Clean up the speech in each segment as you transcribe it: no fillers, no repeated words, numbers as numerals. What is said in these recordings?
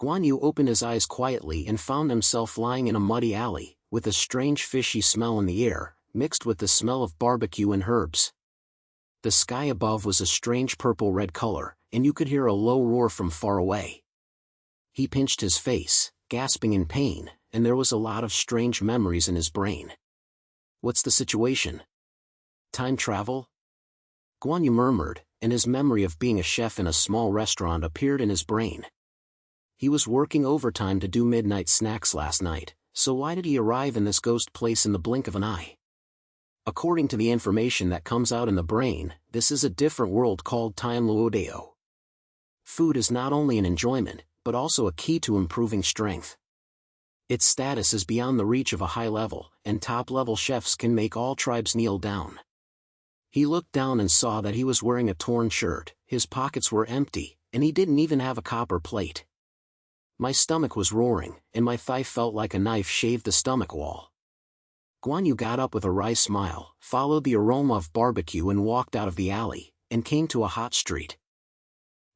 Guanyu opened his eyes quietly and found himself lying in a muddy alley, with a strange fishy smell in the air, mixed with the smell of barbecue and herbs. The sky above was a strange purple-red color, and you could hear a low roar from far away. He pinched his face, gasping in pain, and there was a lot of strange memories in his brain. What's the situation? Time travel? Guanyu murmured, and his memory of being a chef in a small restaurant appeared in his brain. He was working overtime to do midnight snacks last night, so why did he arrive in this ghost place in the blink of an eye? According to the information that comes out in the brain, this is a different world called Tianzhuan. Food is not only an enjoyment, but also a key to improving strength. Its status is beyond the reach of a high level, and top-level chefs can make all tribes kneel down. He looked down and saw that he was wearing a torn shirt, his pockets were empty, and he didn't even have a copper plate. My stomach was roaring, and my thigh felt like a knife shaved the stomach wall. Guanyu got up with a wry smile, followed the aroma of barbecue and walked out of the alley, and came to a hot street.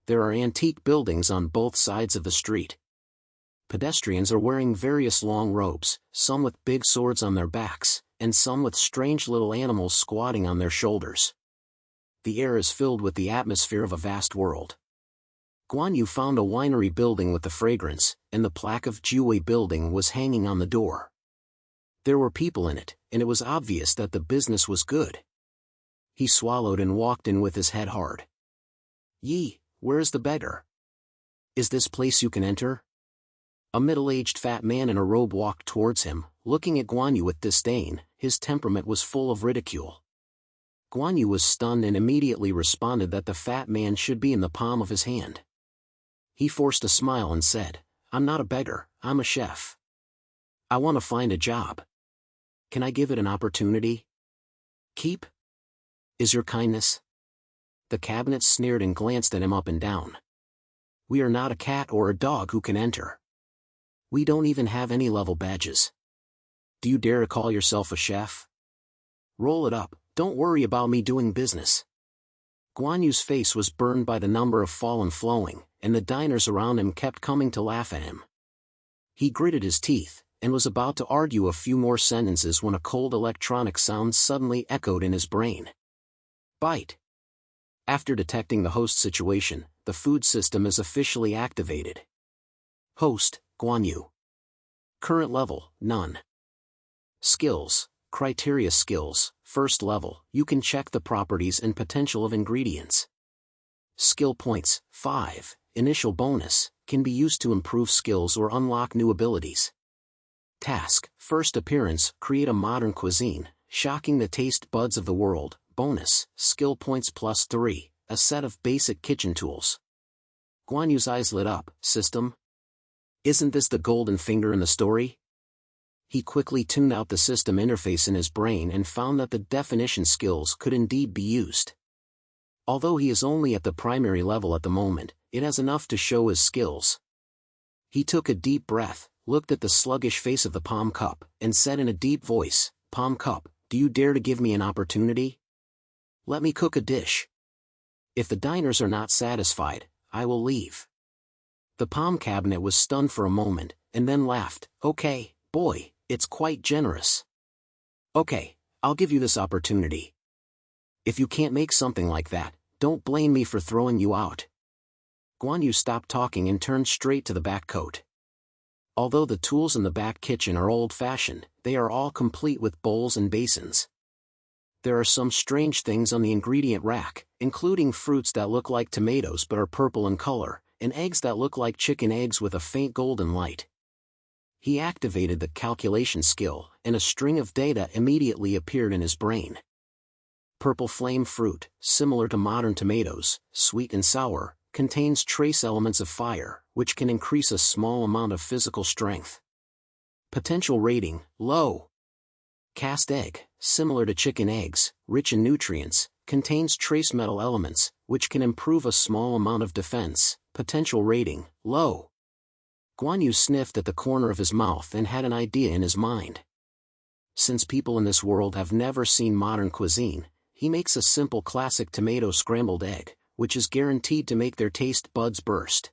There are antique buildings on both sides of the street. Pedestrians are wearing various long robes, some with big swords on their backs, and some with strange little animals squatting on their shoulders. The air is filled with the atmosphere of a vast world. Guanyu found a winery building with the fragrance, and the plaque of Jiwei building was hanging on the door. There were people in it, and it was obvious that the business was good. He swallowed and walked in with his head hard. Yi, where is the beggar? Is this place you can enter? A middle-aged fat man in a robe walked towards him, looking at Guanyu with disdain. His temperament was full of ridicule. Guanyu was stunned and immediately responded that the fat man should be in the palm of his hand. He forced a smile and said, "I'm not a beggar, I'm a chef. I want to find a job. Can I give it an opportunity? Keep? Is your kindness?" The cabinet sneered and glanced at him up and down. "We are not a cat or a dog who can enter. We don't even have any level badges. Do you dare to call yourself a chef? Roll it up, don't worry about me doing business." Guanyu's face was burned by the number of fallen flowing, and the diners around him kept coming to laugh at him. He gritted his teeth, and was about to argue a few more sentences when a cold electronic sound suddenly echoed in his brain. Bite. After detecting the host situation, the food system is officially activated. Host, Guanyu. Current level, none. Skills, criteria skills, first level, you can check the properties and potential of ingredients. Skill points, 5, initial bonus, can be used to improve skills or unlock new abilities. Task, first appearance, create a modern cuisine, shocking the taste buds of the world. Bonus, skill points plus 3, a set of basic kitchen tools. Guanyu's eyes lit up. System? Isn't this the golden finger in the story? He quickly tuned out the system interface in his brain and found that the definition skills could indeed be used. Although he is only at the primary level at the moment, it has enough to show his skills. He took a deep breath, looked at the sluggish face of the palm cup, and said in a deep voice, "Palm cup, do you dare to give me an opportunity? Let me cook a dish. If the diners are not satisfied, I will leave." The palm cabinet was stunned for a moment, and then laughed. "Okay, boy, it's quite generous. Okay, I'll give you this opportunity. If you can't make something like that, don't blame me for throwing you out." Guanyu stopped talking and turned straight to the back coat. Although the tools in the back kitchen are old-fashioned, they are all complete with bowls and basins. There are some strange things on the ingredient rack, including fruits that look like tomatoes but are purple in color, and eggs that look like chicken eggs with a faint golden light. He activated the calculation skill, and a string of data immediately appeared in his brain. Purple flame fruit, similar to modern tomatoes, sweet and sour, contains trace elements of fire, which can increase a small amount of physical strength. Potential rating, low. Cast egg, similar to chicken eggs, rich in nutrients, contains trace metal elements, which can improve a small amount of defense. Potential rating, low. Guanyu sniffed at the corner of his mouth and had an idea in his mind. Since people in this world have never seen modern cuisine, he makes a simple classic tomato scrambled egg, which is guaranteed to make their taste buds burst.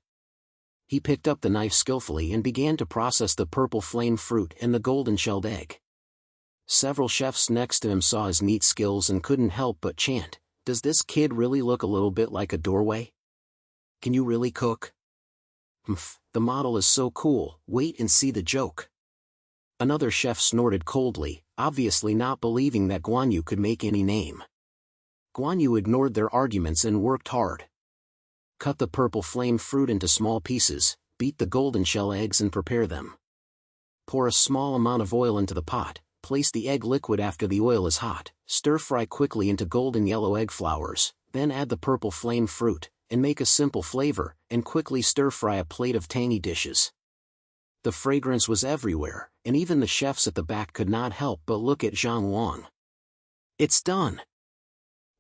He picked up the knife skillfully and began to process the purple flame fruit and the golden-shelled egg. Several chefs next to him saw his neat skills and couldn't help but chant, "Does this kid really look a little bit like a doorway? Can you really cook? Humph, the model is so cool, wait and see the joke." Another chef snorted coldly, obviously not believing that Guanyu could make any name. Guanyu ignored their arguments and worked hard. Cut the purple flame fruit into small pieces, beat the golden shell eggs and prepare them. Pour a small amount of oil into the pot, place the egg liquid after the oil is hot, stir-fry quickly into golden yellow egg flowers, then add the purple flame fruit, and make a simple flavor, and quickly stir-fry a plate of tangy dishes. The fragrance was everywhere, and even the chefs at the back could not help but look at Zhang Wang. "It's done!"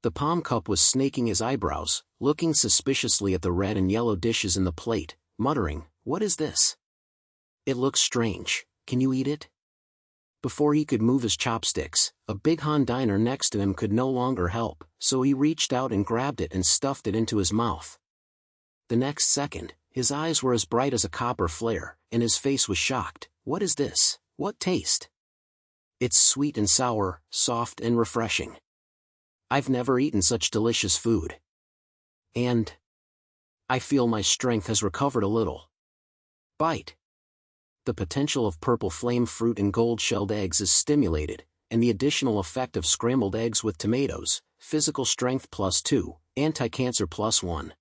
The palm cup was snaking his eyebrows, looking suspiciously at the red and yellow dishes in the plate, muttering, "What is this? It looks strange, can you eat it?" Before he could move his chopsticks, a big Han diner next to him could no longer help, so he reached out and grabbed it and stuffed it into his mouth. The next second, his eyes were as bright as a copper flare, and his face was shocked. "What is this? What taste?" "It's sweet and sour, soft and refreshing. I've never eaten such delicious food. And I feel my strength has recovered a little." Bite. The potential of purple flame fruit and gold-shelled eggs is stimulated, and the additional effect of scrambled eggs with tomatoes, physical strength +2, anti-cancer +1.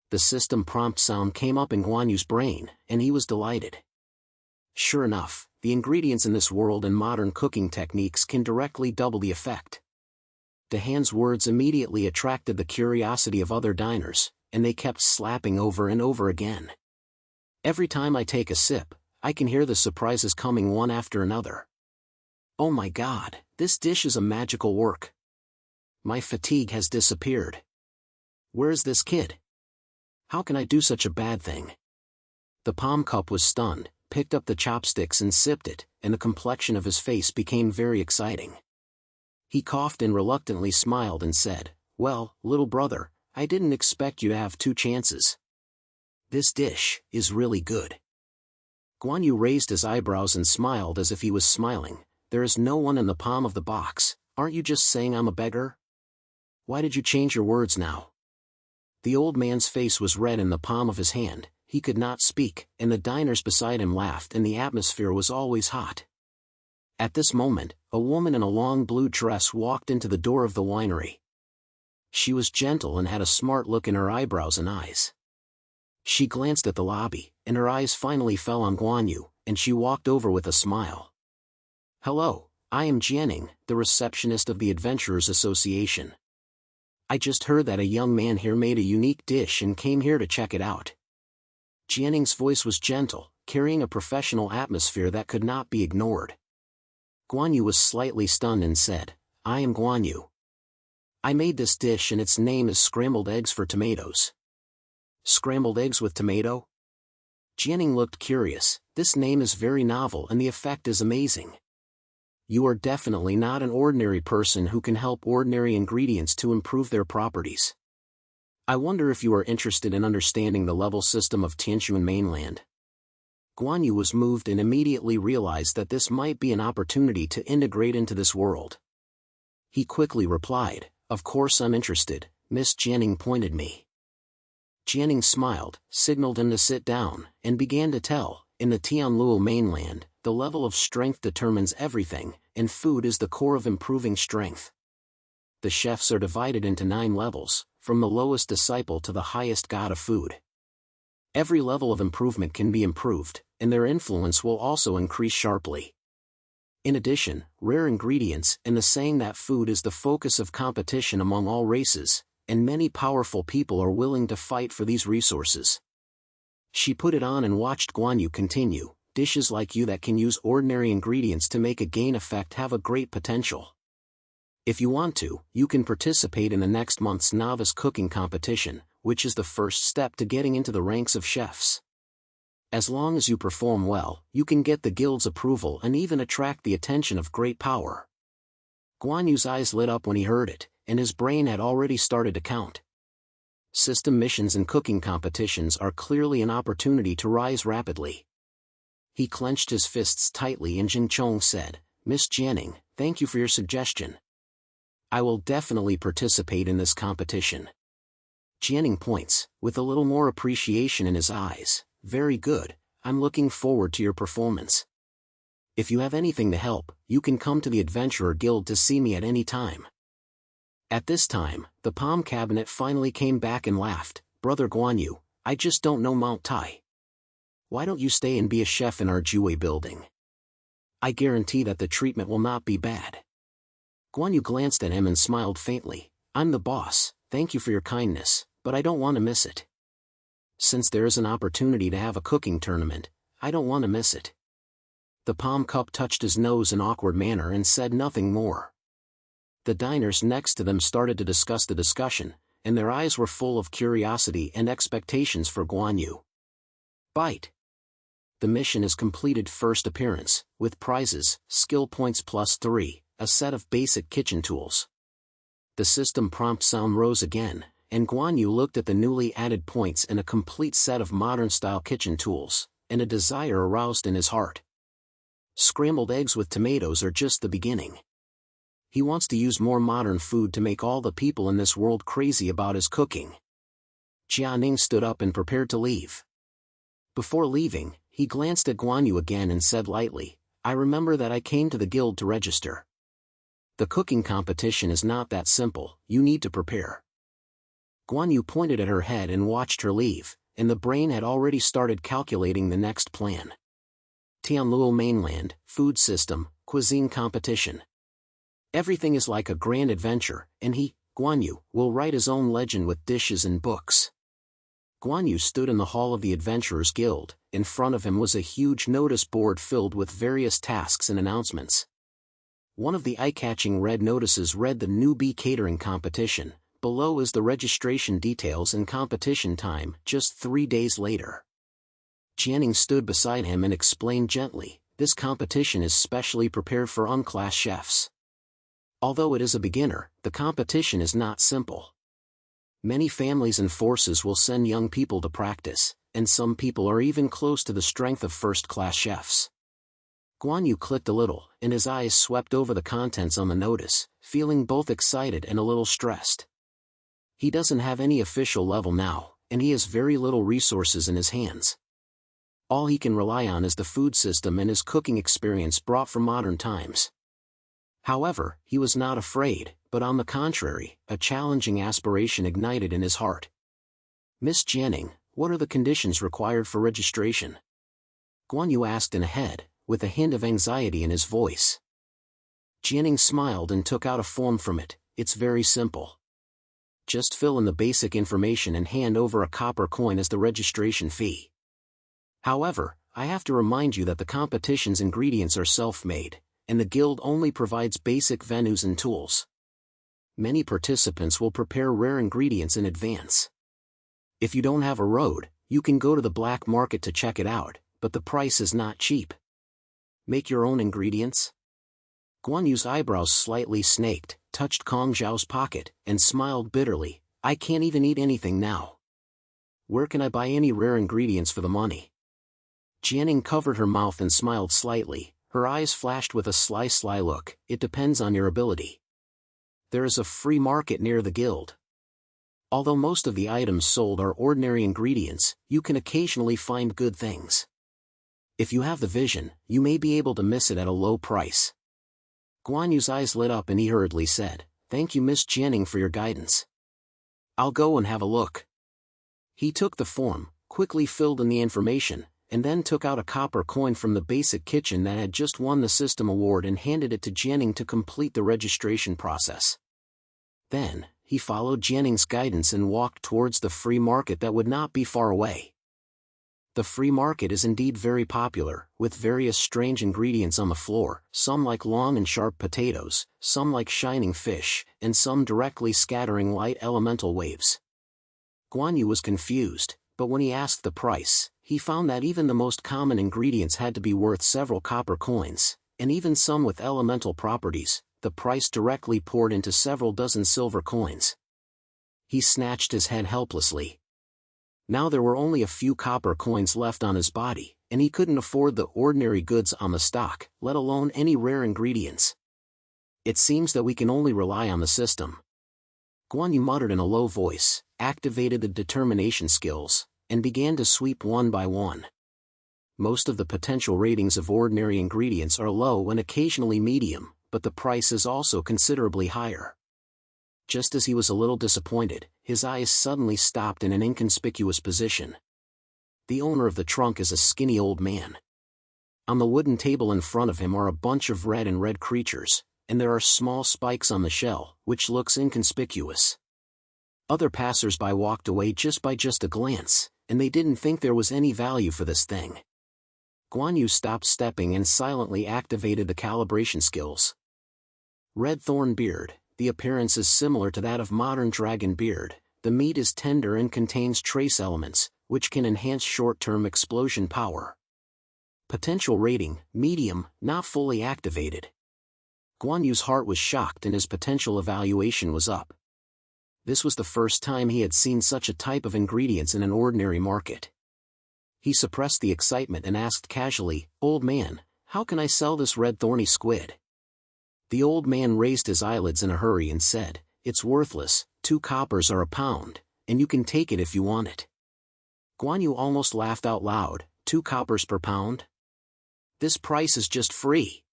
The system prompt sound came up in Guanyu's brain, and he was delighted. Sure enough, the ingredients in this world and modern cooking techniques can directly double the effect. De Haan's words immediately attracted the curiosity of other diners, and they kept slapping over and over again. "Every time I take a sip, I can hear the surprises coming one after another. Oh my God, this dish is a magical work. My fatigue has disappeared. Where is this kid? How can I do such a bad thing?" The palm cup was stunned, picked up the chopsticks and sipped it, and the complexion of his face became very exciting. He coughed and reluctantly smiled and said, "Well, little brother, I didn't expect you to have two chances. This dish is really good." Guanyu raised his eyebrows and smiled as if he was smiling. "There is no one in the palm of the box, aren't you just saying I'm a beggar? Why did you change your words now?" The old man's face was red in the palm of his hand, he could not speak, and the diners beside him laughed and the atmosphere was always hot. At this moment, a woman in a long blue dress walked into the door of the winery. She was gentle and had a smart look in her eyebrows and eyes. She glanced at the lobby, and her eyes finally fell on Guanyu, and she walked over with a smile. "Hello, I am Jianing, the receptionist of the Adventurers Association. I just heard that a young man here made a unique dish and came here to check it out." Jianing's voice was gentle, carrying a professional atmosphere that could not be ignored. Guanyu was slightly stunned and said, "I am Guanyu. I made this dish and its name is scrambled eggs for tomatoes." "Scrambled eggs with tomato?" Jianing looked curious. "This name is very novel and the effect is amazing. You are definitely not an ordinary person who can help ordinary ingredients to improve their properties. I wonder if you are interested in understanding the level system of Tianzhuan mainland." Guanyu was moved and immediately realized that this might be an opportunity to integrate into this world. He quickly replied, "Of course I'm interested, Miss Jianing pointed me." Jianing smiled, signaled him to sit down, and began to tell, "In the Tianluo mainland, the level of strength determines everything, and food is the core of improving strength. The chefs are divided into 9 levels, from the lowest disciple to the highest god of food. Every level of improvement can be improved, and their influence will also increase sharply. In addition, rare ingredients and the saying that food is the focus of competition among all races, and many powerful people are willing to fight for these resources." She put it on and watched Guanyu continue, "Dishes like you that can use ordinary ingredients to make a gain effect have a great potential. If you want to, you can participate in the next month's novice cooking competition, which is the first step to getting into the ranks of chefs. As long as you perform well, you can get the guild's approval and even attract the attention of great power." Guanyu's eyes lit up when he heard it, and his brain had already started to count. System missions and cooking competitions are clearly an opportunity to rise rapidly. He clenched his fists tightly and Jinchong said, Miss Jianing, thank you for your suggestion. I will definitely participate in this competition. Jianing points, with a little more appreciation in his eyes, very good, I'm looking forward to your performance. If you have anything to help, you can come to the Adventurer Guild to see me at any time. At this time, the palm cabinet finally came back and laughed, Brother Guanyu, I just don't know Mount Tai. Why don't you stay and be a chef in our Jue building? I guarantee that the treatment will not be bad. Guanyu glanced at him and smiled faintly, I'm the boss, thank you for your kindness, but I don't want to miss it. Since there is an opportunity to have a cooking tournament, I don't want to miss it. The palm cup touched his nose in an awkward manner and said nothing more. The diners next to them started to discuss the discussion, and their eyes were full of curiosity and expectations for Guanyu. Bite. The mission is completed first appearance, with prizes, skill points +3, a set of basic kitchen tools. The system prompt sound rose again, and Guanyu looked at the newly added points and a complete set of modern-style kitchen tools, and a desire aroused in his heart. Scrambled eggs with tomatoes are just the beginning. He wants to use more modern food to make all the people in this world crazy about his cooking. Jianing stood up and prepared to leave. Before leaving, he glanced at Guanyu again and said lightly, I remember that I came to the guild to register. The cooking competition is not that simple, you need to prepare. Guanyu pointed at her head and watched her leave, and the brain had already started calculating the next plan. Tianzhuan mainland, food system, cuisine competition. Everything is like a grand adventure, and he, Guanyu, will write his own legend with dishes and books. Guanyu stood in the hall of the Adventurers Guild. In front of him was a huge notice board filled with various tasks and announcements. One of the eye-catching red notices read the newbie catering competition. Below is the registration details and competition time, just 3 days later. Jianing stood beside him and explained gently, this competition is specially prepared for unclassed chefs. Although it is a beginner, the competition is not simple. Many families and forces will send young people to practice, and some people are even close to the strength of first-class chefs. Guanyu clicked a little, and his eyes swept over the contents on the notice, feeling both excited and a little stressed. He doesn't have any official level now, and he has very little resources in his hands. All he can rely on is the food system and his cooking experience brought from modern times. However, he was not afraid, but on the contrary, a challenging aspiration ignited in his heart. Miss Jianing, what are the conditions required for registration? Guanyu asked in a head, with a hint of anxiety in his voice. Jianing smiled and took out a form from it, it's very simple. Just fill in the basic information and hand over a copper coin as the registration fee. However, I have to remind you that the competition's ingredients are self-made, and the guild only provides basic venues and tools. Many participants will prepare rare ingredients in advance. If you don't have a road, you can go to the black market to check it out, but the price is not cheap. Make your own ingredients? Guanyu's eyebrows slightly snaked, touched Kong Zhao's pocket, and smiled bitterly, I can't even eat anything now. Where can I buy any rare ingredients for the money? Jianing covered her mouth and smiled slightly, her eyes flashed with a sly look, it depends on your ability. There is a free market near the guild. Although most of the items sold are ordinary ingredients, you can occasionally find good things. If you have the vision, you may be able to miss it at a low price. Guanyu's eyes lit up and he hurriedly said, Thank you Miss Jianing for your guidance. I'll go and have a look. He took the form, quickly filled in the information, and then took out a copper coin from the basic kitchen that had just won the system award and handed it to Jianing to complete the registration process. Then, he followed Jianing's guidance and walked towards the free market that would not be far away. The free market is indeed very popular, with various strange ingredients on the floor, some like long and sharp potatoes, some like shining fish, and some directly scattering light elemental waves. Guanyu was confused, but when he asked the price, he found that even the most common ingredients had to be worth several copper coins, and even some with elemental properties, the price directly poured into several dozen silver coins. He snatched his head helplessly. Now there were only a few copper coins left on his body, and he couldn't afford the ordinary goods on the stock, let alone any rare ingredients. It seems that we can only rely on the system. Guanyu muttered in a low voice, activated the determination skills, and began to sweep one by one. Most of the potential ratings of ordinary ingredients are low and occasionally medium, but the price is also considerably higher. Just as he was a little disappointed, his eyes suddenly stopped in an inconspicuous position. The owner of the trunk is a skinny old man. On the wooden table in front of him are a bunch of red creatures, and there are small spikes on the shell, which looks inconspicuous. Other passers-by walked away just by a glance, and they didn't think there was any value for this thing. Guanyu stopped stepping and silently activated the calibration skills. Red thorn beard. The appearance is similar to that of modern dragon beard. The meat is tender and contains trace elements, which can enhance short-term explosion power. Potential rating, medium, not fully activated. Guanyu's heart was shocked and his potential evaluation was up. This was the first time he had seen such a type of ingredients in an ordinary market. He suppressed the excitement and asked casually, "Old man, how can I sell this red thorny squid?" The old man raised his eyelids in a hurry and said, "It's worthless, 2 coppers are a pound, and you can take it if you want it." Guanyu almost laughed out loud, 2 coppers per pound? This price is just free.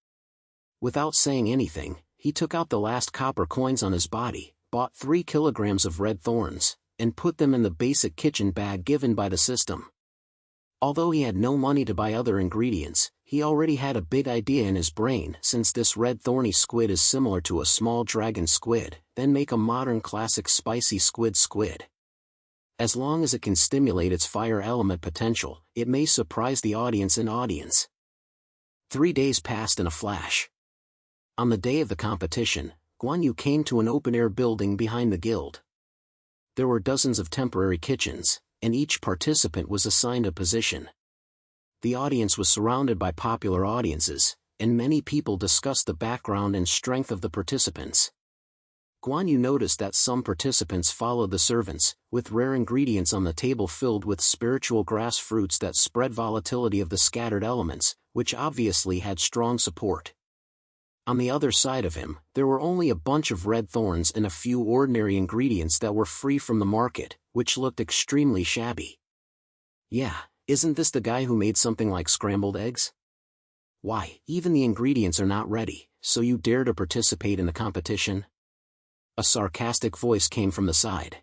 Without saying anything, he took out the last copper coins on his body, bought 3 kilograms of red thorns, and put them in the basic kitchen bag given by the system. Although he had no money to buy other ingredients, he already had a big idea in his brain. Since this red thorny squid is similar to a small dragon squid, then make a modern classic spicy squid. As long as it can stimulate its fire element potential, it may surprise the audience. 3 days passed in a flash. On the day of the competition, Guanyu came to an open-air building behind the guild. There were dozens of temporary kitchens, and each participant was assigned a position. The audience was surrounded by popular audiences, and many people discussed the background and strength of the participants. Guanyu noticed that some participants followed the servants, with rare ingredients on the table filled with spiritual grass fruits that spread volatility of the scattered elements, which obviously had strong support. On the other side of him, there were only a bunch of red thorns and a few ordinary ingredients that were free from the market, which looked extremely shabby. Yeah, isn't this the guy who made something like scrambled eggs? Why, even the ingredients are not ready, so you dare to participate in the competition? A sarcastic voice came from the side.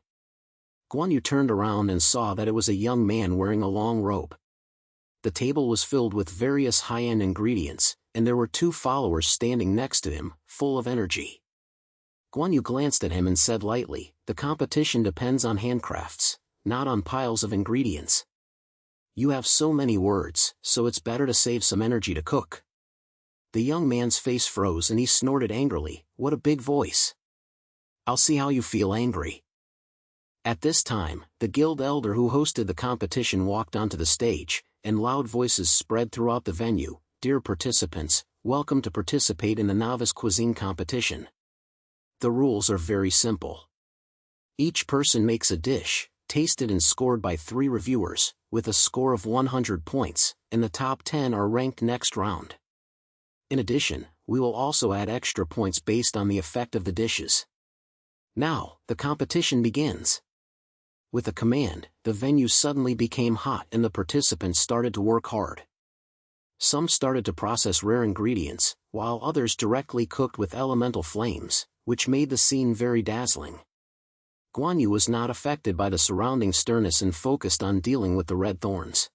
Guanyu turned around and saw that it was a young man wearing a long robe. The table was filled with various high-end ingredients, and there were 2 followers standing next to him, full of energy. Guanyu glanced at him and said lightly, "The competition depends on handcrafts, not on piles of ingredients. You have so many words, so it's better to save some energy to cook." The young man's face froze and he snorted angrily, "What a big voice. I'll see how you feel angry." At this time, the guild elder who hosted the competition walked onto the stage, and loud voices spread throughout the venue, "Dear participants, welcome to participate in the novice cuisine competition. The rules are very simple. Each person makes a dish, tasted and scored by 3 reviewers, with a score of 100 points, and the top 10 are ranked next round. In addition, we will also add extra points based on the effect of the dishes. Now, the competition begins." With a command, the venue suddenly became hot and the participants started to work hard. Some started to process rare ingredients, while others directly cooked with elemental flames, which made the scene very dazzling. Guanyu was not affected by the surrounding sternness and focused on dealing with the red thorns.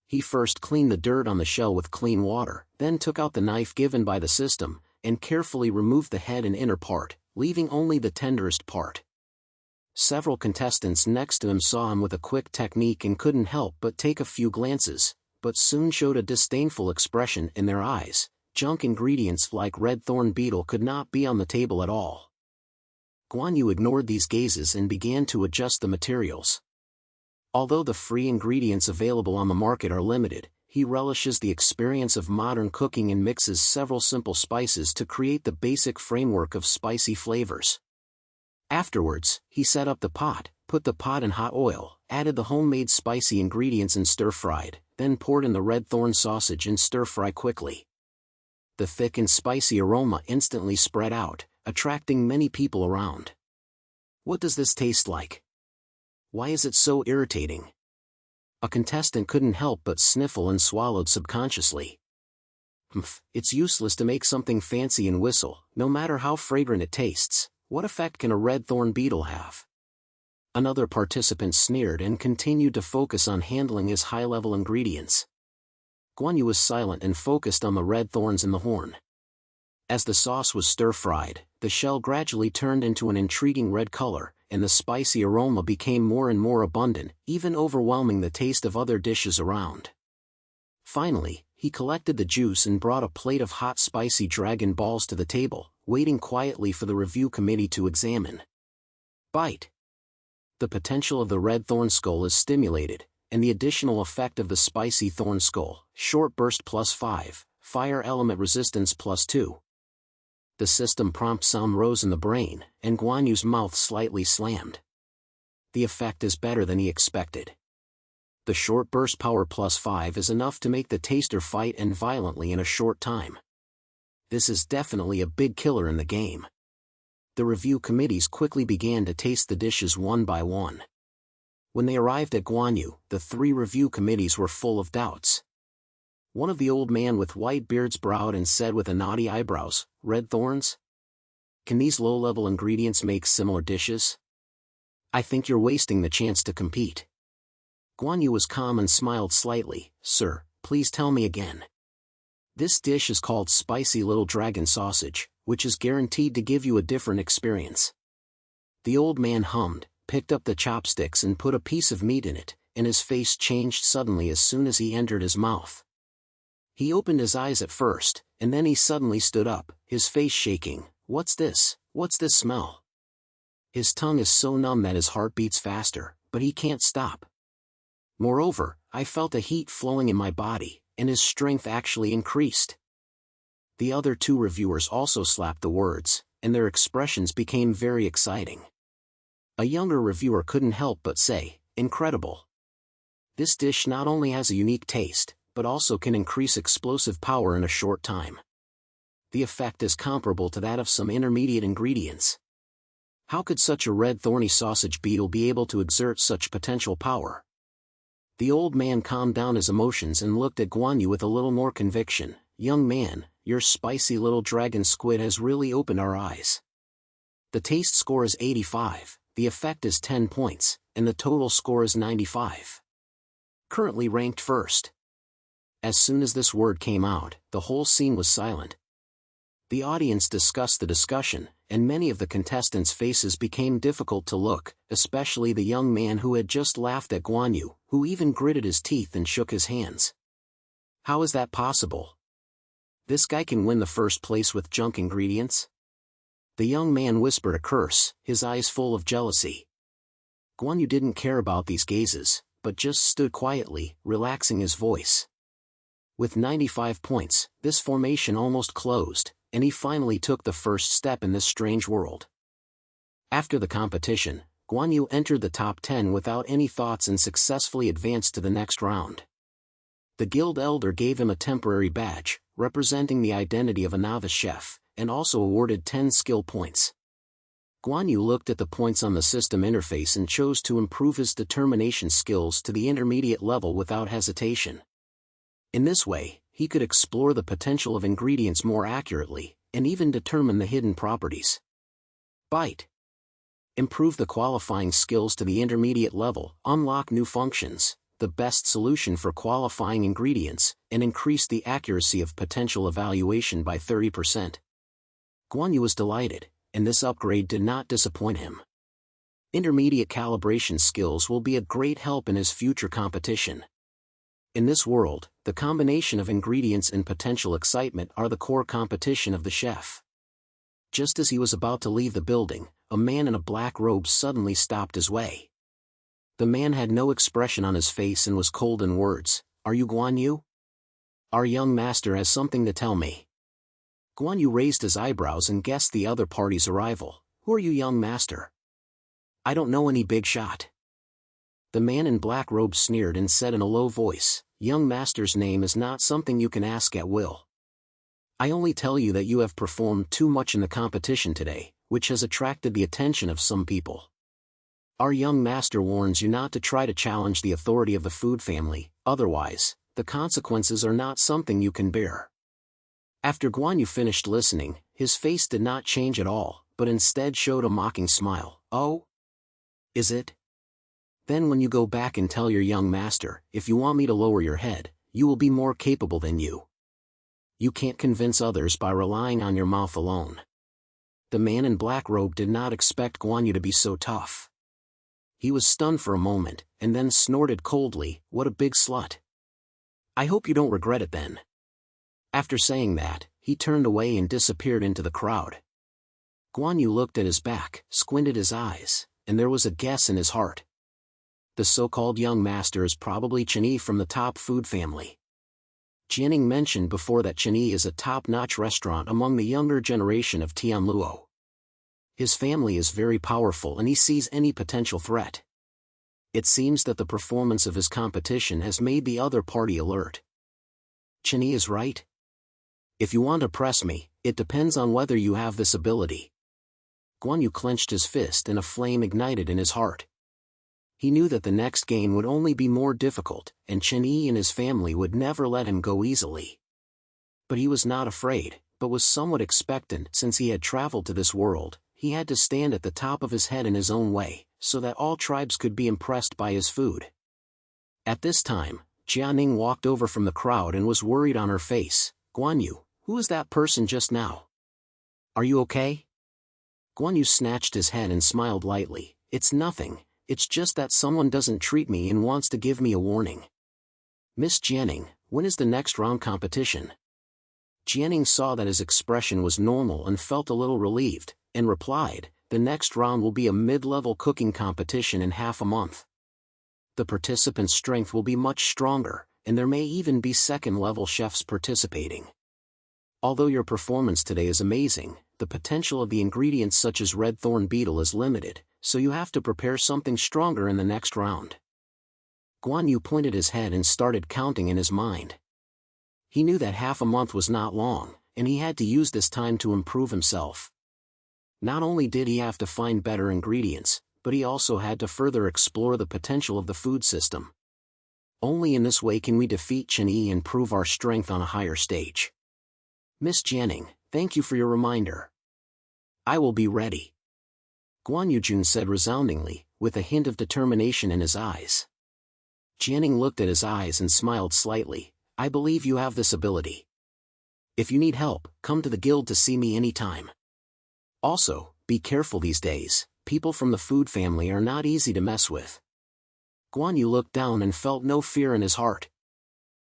He first cleaned the dirt on the shell with clean water, then took out the knife given by the system, and carefully removed the head and inner part, leaving only the tenderest part. Several contestants next to him saw him with a quick technique and couldn't help but take a few glances, but soon showed a disdainful expression in their eyes. Junk ingredients like red thorn beetle could not be on the table at all. Guanyu ignored these gazes and began to adjust the materials. Although the free ingredients available on the market are limited, he relishes the experience of modern cooking and mixes several simple spices to create the basic framework of spicy flavors. Afterwards, he set up the pot, put the pot in hot oil, added the homemade spicy ingredients and stir-fried, then poured in the red thorn sausage and stir-fry quickly. The thick and spicy aroma instantly spread out, attracting many people around. What does this taste like? Why is it so irritating? A contestant couldn't help but sniffle and swallowed subconsciously. It's useless to make something fancy and whistle, no matter how fragrant it tastes. What effect can a red thorn beetle have? Another participant sneered and continued to focus on handling his high-level ingredients. Guanyu was silent and focused on the red thorns in the horn. As the sauce was stir-fried, the shell gradually turned into an intriguing red color, and the spicy aroma became more and more abundant, even overwhelming the taste of other dishes around. Finally, he collected the juice and brought a plate of hot spicy dragon balls to the table, waiting quietly for the review committee to examine. Bite. The potential of the red thorn skull is stimulated, and the additional effect of the spicy thorn skull, short burst +5, fire element resistance +2. The system prompt sound rose in the brain, and Guanyu's mouth slightly slammed. The effect is better than he expected. The short burst power +5 is enough to make the taster fight and violently in a short time. This is definitely a big killer in the game. The review committees quickly began to taste the dishes one by one. When they arrived at Guanyu, the 3 review committees were full of doubts. One of the old man with white beards browed and said with a naughty eyebrows, "Red thorns? Can these low-level ingredients make similar dishes? I think you're wasting the chance to compete." Guanyu was calm and smiled slightly. "Sir, please tell me again." "This dish is called spicy little dragon sausage, which is guaranteed to give you a different experience." The old man hummed, picked up the chopsticks and put a piece of meat in it, and his face changed suddenly as soon as he entered his mouth. He opened his eyes at first, and then he suddenly stood up, his face shaking. "What's this? What's this smell?" His tongue is so numb that his heart beats faster, but he can't stop. Moreover, I felt a heat flowing in my body, and his strength actually increased. The other 2 reviewers also slapped the words, and their expressions became very exciting. A younger reviewer couldn't help but say, "Incredible. This dish not only has a unique taste, but also can increase explosive power in a short time. The effect is comparable to that of some intermediate ingredients. How could such a red thorny sausage beetle be able to exert such potential power?" The old man calmed down his emotions and looked at Guanyu with a little more conviction. "Young man, your spicy little dragon squid has really opened our eyes. The taste score is 85, the effect is 10 points, and the total score is 95. Currently ranked first." As soon as this word came out, the whole scene was silent. The audience discussed the discussion, and many of the contestants' faces became difficult to look, especially the young man who had just laughed at Guanyu, who even gritted his teeth and shook his hands. How is that possible? This guy can win the first place with junk ingredients? The young man whispered a curse, his eyes full of jealousy. Guanyu didn't care about these gazes, but just stood quietly, relaxing his voice. With 95 points, this formation almost closed, and he finally took the first step in this strange world. After the competition, Guanyu entered the top 10 without any thoughts and successfully advanced to the next round. The guild elder gave him a temporary badge, representing the identity of a novice chef, and also awarded 10 skill points. Guanyu looked at the points on the system interface and chose to improve his determination skills to the intermediate level without hesitation. In this way, he could explore the potential of ingredients more accurately, and even determine the hidden properties. Bite. Improve the qualifying skills to the intermediate level, unlock new functions, the best solution for qualifying ingredients, and increase the accuracy of potential evaluation by 30%. Guanyu was delighted, and this upgrade did not disappoint him. Intermediate calibration skills will be a great help in his future competition. In this world, the combination of ingredients and potential excitement are the core competition of the chef. Just as he was about to leave the building, a man in a black robe suddenly stopped his way. The man had no expression on his face and was cold in words. "Are you Guanyu? Our young master has something to tell me." Guanyu raised his eyebrows and guessed the other party's arrival. "Who are you, young master?" I don't know any big shot. The man in black robe sneered and said in a low voice, "Young master's name is not something you can ask at will. I only tell you that you have performed too much in the competition today, which has attracted the attention of some people. Our young master warns you not to try to challenge the authority of the food family, otherwise, the consequences are not something you can bear." After Guanyu finished listening, his face did not change at all, but instead showed a mocking smile. "Oh? Is it? Then when you go back and tell your young master, if you want me to lower your head, you will be more capable than you. You can't convince others by relying on your mouth alone." The man in black robe did not expect Guanyu to be so tough. He was stunned for a moment, and then snorted coldly, "What a big slut. I hope you don't regret it then." After saying that, he turned away and disappeared into the crowd. Guanyu looked at his back, squinted his eyes, and there was a guess in his heart. The so-called young master is probably Chenyi from the top food family. Jianing mentioned before that Chenyi is a top-notch restaurant among the younger generation of Tianluo. His family is very powerful and he sees any potential threat. It seems that the performance of his competition has made the other party alert. Chenyi is right. If you want to press me, it depends on whether you have this ability. Guanyu clenched his fist and a flame ignited in his heart. He knew that the next game would only be more difficult, and Chenyi and his family would never let him go easily. But he was not afraid, but was somewhat expectant. Since he had traveled to this world, he had to stand at the top of his head in his own way, so that all tribes could be impressed by his food. At this time, Jianing walked over from the crowd and was worried on her face. "Guanyu, who is that person just now? Are you okay?" Guanyu snatched his head and smiled lightly. "It's nothing. It's just that someone doesn't treat me and wants to give me a warning." "Miss Jianing, when is the next round competition?" Jianing saw that his expression was normal and felt a little relieved, and replied, "The next round will be a mid-level cooking competition in half a month. The participants' strength will be much stronger, and there may even be second-level chefs participating. Although your performance today is amazing, the potential of the ingredients such as red thorn beetle is limited, so you have to prepare something stronger in the next round." Guanyu pointed his head and started counting in his mind. He knew that half a month was not long, and he had to use this time to improve himself. Not only did he have to find better ingredients, but he also had to further explore the potential of the food system. Only in this way can we defeat Chenyi and prove our strength on a higher stage. "Miss Jianing, thank you for your reminder. I will be ready," Guanyu said resoundingly, with a hint of determination in his eyes. Jianing looked at his eyes and smiled slightly. "I believe you have this ability. If you need help, come to the guild to see me anytime. Also, be careful these days, people from the food family are not easy to mess with." Guanyu looked down and felt no fear in his heart.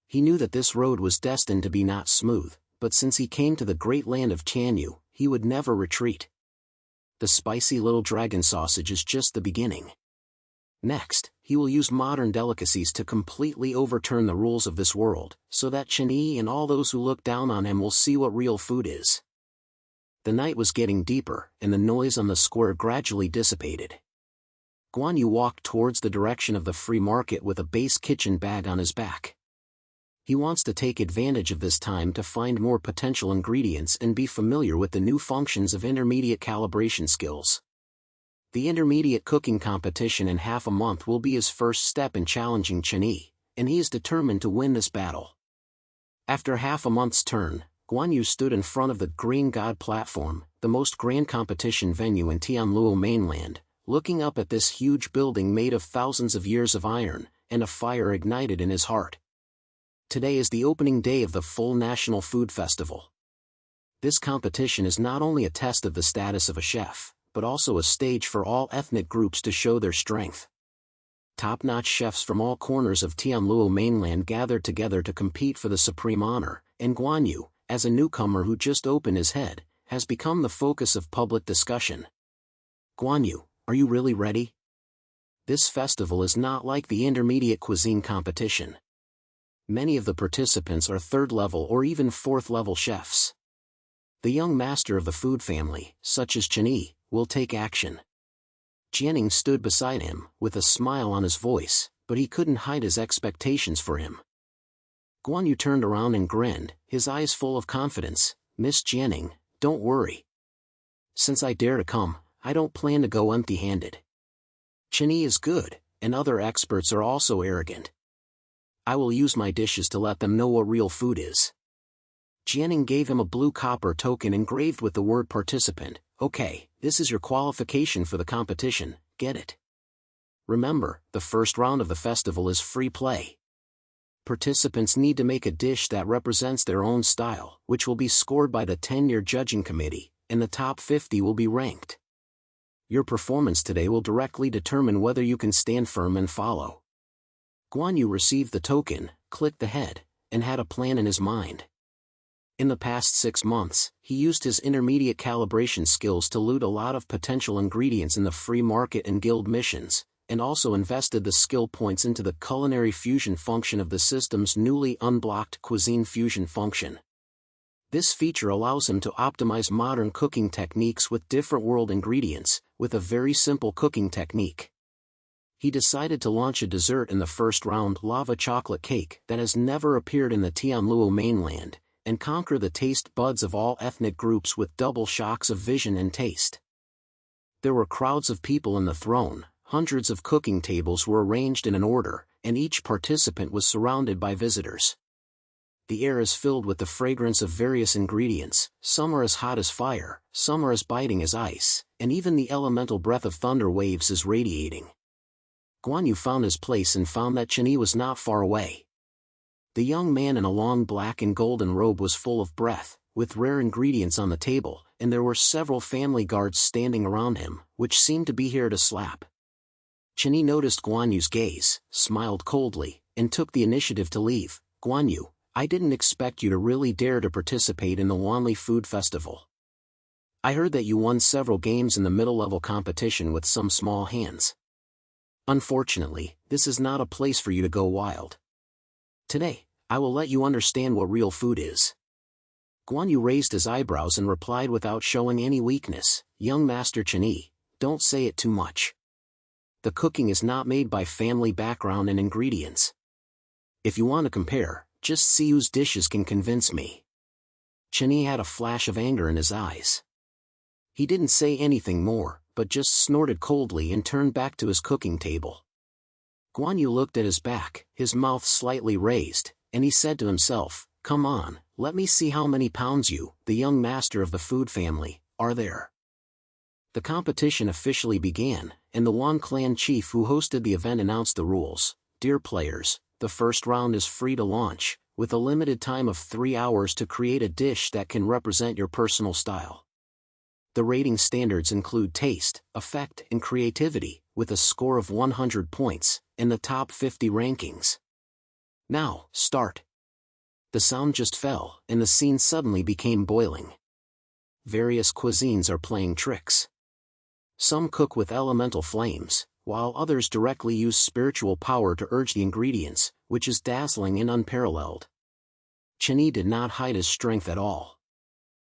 He knew that this road was destined to be not smooth, but since he came to the great land of Tianyu, he would never retreat. The spicy little dragon sausage is just the beginning. Next, he will use modern delicacies to completely overturn the rules of this world, so that Chenyi and all those who look down on him will see what real food is. The night was getting deeper, and the noise on the square gradually dissipated. Guanyu walked towards the direction of the free market with a base kitchen bag on his back. He wants to take advantage of this time to find more potential ingredients and be familiar with the new functions of intermediate calibration skills. The intermediate cooking competition in half a month will be his first step in challenging Chenyi, and he is determined to win this battle. After half a month's turn, Guanyu stood in front of the Green God platform, the most grand competition venue in Tianluo mainland, looking up at this huge building made of thousands of years of iron, and a fire ignited in his heart. Today is the opening day of the full National Food Festival. This competition is not only a test of the status of a chef, but also a stage for all ethnic groups to show their strength. Top-notch chefs from all corners of Tianluo mainland gathered together to compete for the supreme honor, and Guanyu, as a newcomer who just opened his head, has become the focus of public discussion. "Guanyu, are you really ready? This festival is not like the intermediate cuisine competition. Many of the participants are third-level or even fourth-level chefs. The young master of the food family, such as Chenyi, will take action." Jianing stood beside him, with a smile on his voice, but he couldn't hide his expectations for him. Guanyu turned around and grinned, his eyes full of confidence. "Miss Jianing, don't worry. Since I dare to come, I don't plan to go empty-handed. Chinese is good, and other experts are also arrogant. I will use my dishes to let them know what real food is." Jianing gave him a blue copper token engraved with the word participant. "Okay, this is your qualification for the competition, get it? Remember, the first round of the festival is free play. Participants need to make a dish that represents their own style, which will be scored by the 10-year judging committee, and the top 50 will be ranked. Your performance today will directly determine whether you can stand firm and follow." Guanyu received the token, clicked the head, and had a plan in his mind. In the past 6 months, he used his intermediate calibration skills to loot a lot of potential ingredients in the free market and guild missions, and also invested the skill points into the culinary fusion function of the system's newly unblocked cuisine fusion function. This feature allows him to optimize modern cooking techniques with different world ingredients, with a very simple cooking technique. He decided to launch a dessert in the first round, lava chocolate cake, that has never appeared in the Tianzhuan mainland, and conquer the taste buds of all ethnic groups with double shocks of vision and taste. There were crowds of people in the throne, hundreds of cooking tables were arranged in an order, and each participant was surrounded by visitors. The air is filled with the fragrance of various ingredients, some are as hot as fire, some are as biting as ice, and even the elemental breath of thunder waves is radiating. Guanyu found his place and found that Chinese was not far away. The young man in a long black and golden robe was full of breath, with rare ingredients on the table, and there were several family guards standing around him, which seemed to be here to slap. Chinese noticed Guanyu's gaze, smiled coldly, and took the initiative to leave. "Guanyu, I didn't expect you to really dare to participate in the Wanli Food Festival. I heard that you won several games in the middle-level competition with some small hands. Unfortunately, this is not a place for you to go wild. Today, I will let you understand what real food is." Guanyu raised his eyebrows and replied without showing any weakness, "Young Master Chinese, don't say it too much. The cooking is not made by family background and ingredients. If you want to compare, just see whose dishes can convince me." Chinese had a flash of anger in his eyes. He didn't say anything more, but just snorted coldly and turned back to his cooking table. Guanyu looked at his back, his mouth slightly raised, and he said to himself, "Come on, let me see how many pounds you, the young master of the food family, are there." The competition officially began, and the Wan clan chief who hosted the event announced the rules. "Dear players, the first round is free to launch, with a limited time of 3 hours to create a dish that can represent your personal style. The rating standards include taste, effect, and creativity, with a score of 100 points, and the top 50 rankings. Now, start." The sound just fell, and the scene suddenly became boiling. Various cuisines are playing tricks. Some cook with elemental flames, while others directly use spiritual power to urge the ingredients, which is dazzling and unparalleled. Chinese did not hide his strength at all.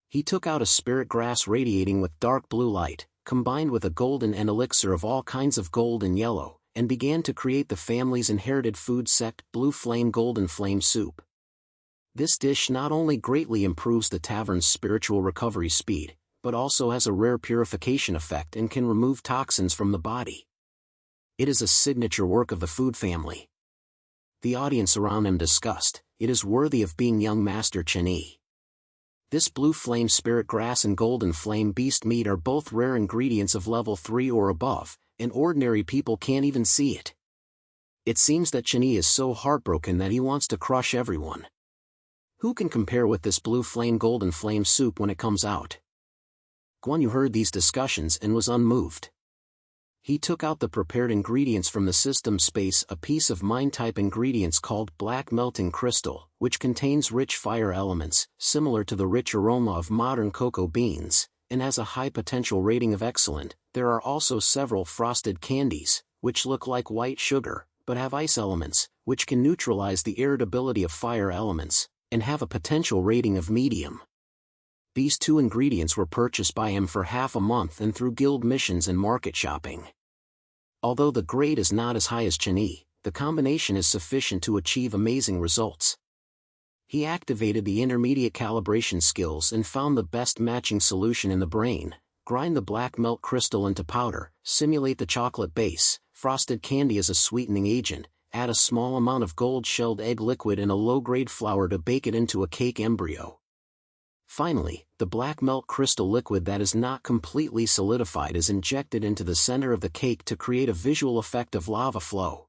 He took out a spirit grass radiating with dark blue light, combined with a golden and elixir of all kinds of gold and yellow, and began to create the family's inherited food sect, Blue Flame Golden Flame Soup. This dish not only greatly improves the tavern's spiritual recovery speed, but also has a rare purification effect and can remove toxins from the body. It is a signature work of the food family. The audience around him discussed, "It is worthy of being young Master Chinese. This blue flame spirit grass and golden flame beast meat are both rare ingredients of level 3 or above, and ordinary people can't even see it. It seems that Chinese is so heartbroken that he wants to crush everyone. Who can compare with this blue flame golden flame soup when it comes out?" Guanyu heard these discussions and was unmoved. He took out the prepared ingredients from the system space, a piece of mine-type ingredients called black melting crystal, which contains rich fire elements, similar to the rich aroma of modern cocoa beans, and has a high potential rating of excellent. There are also several frosted candies, which look like white sugar, but have ice elements, which can neutralize the irritability of fire elements, and have a potential rating of medium. These 2 ingredients were purchased by him for half a month and through guild missions and market shopping. Although the grade is not as high as Chenyi, the combination is sufficient to achieve amazing results. He activated the intermediate calibration skills and found the best matching solution in the brain: grind the black milk crystal into powder, simulate the chocolate base, frosted candy as a sweetening agent, add a small amount of gold-shelled egg liquid and a low-grade flour to bake it into a cake embryo. Finally, the black milk crystal liquid that is not completely solidified is injected into the center of the cake to create a visual effect of lava flow.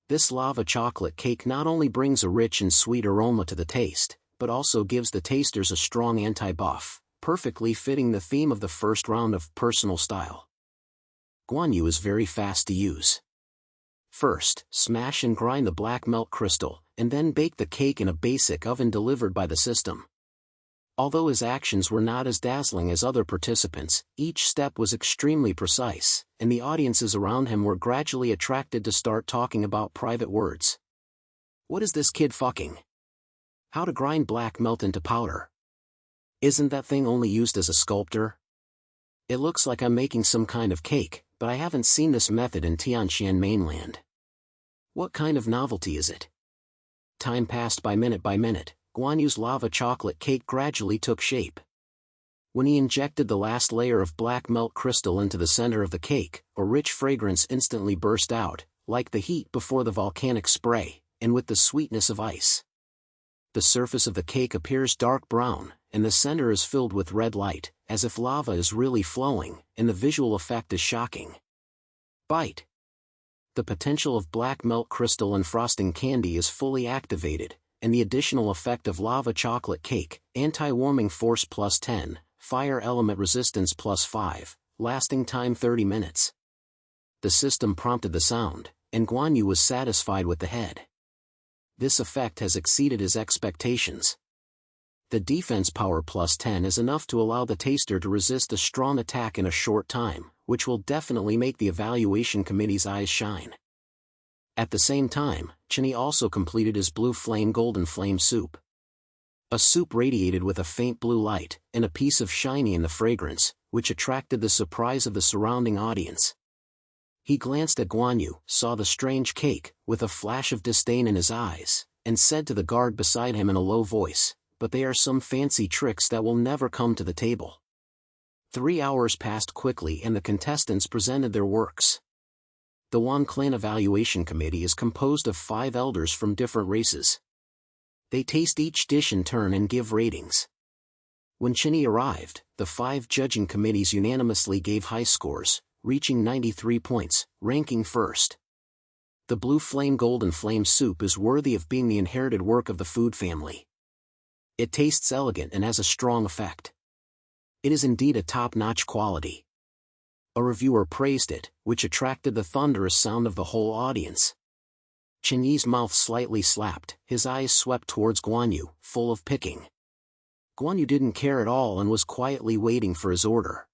This lava chocolate cake not only brings a rich and sweet aroma to the taste, but also gives the tasters a strong anti-buff, perfectly fitting the theme of the first round of personal style. Guanyu is very fast to use. First, smash and grind the black milk crystal, and then bake the cake in a basic oven delivered by the system. Although his actions were not as dazzling as other participants, each step was extremely precise, and the audiences around him were gradually attracted to start talking about private words. What is this kid fucking? How to grind black milk into powder? Isn't that thing only used as a sculptor? It looks like I'm making some kind of cake, but I haven't seen this method in Tianzhuan mainland. What kind of novelty is it? Time passed by minute, Guanyu's lava chocolate cake gradually took shape. When he injected the last layer of black milk crystal into the center of the cake, a rich fragrance instantly burst out, like the heat before the volcanic spray, and with the sweetness of ice. The surface of the cake appears dark brown, and the center is filled with red light, as if lava is really flowing, and the visual effect is shocking. Bite. The potential of black milk crystal and frosting candy is fully activated, and the additional effect of lava chocolate cake, anti-warming force +10, fire element resistance +5, lasting time 30 minutes. The system prompted the sound, and Guanyu was satisfied with the head. This effect has exceeded his expectations. The defense power +10 is enough to allow the taster to resist a strong attack in a short time, which will definitely make the evaluation committee's eyes shine. At the same time, Chenyi also completed his blue flame golden flame soup. A soup radiated with a faint blue light, and a piece of shiny in the fragrance, which attracted the surprise of the surrounding audience. He glanced at Guanyu, saw the strange cake, with a flash of disdain in his eyes, and said to the guard beside him in a low voice, "But they are some fancy tricks that will never come to the table." 3 hours passed quickly and the contestants presented their works. The Wan Clan Evaluation Committee is composed of 5 elders from different races. They taste each dish in turn and give ratings. When Chenyi arrived, the 5 judging committees unanimously gave high scores, reaching 93 points, ranking first. The blue flame golden flame soup is worthy of being the inherited work of the food family. It tastes elegant and has a strong effect. It is indeed a top-notch quality. A reviewer praised it, which attracted the thunderous sound of the whole audience. Chenyi's mouth slightly slapped, his eyes swept towards Guanyu, full of picking. Guanyu didn't care at all and was quietly waiting for his order.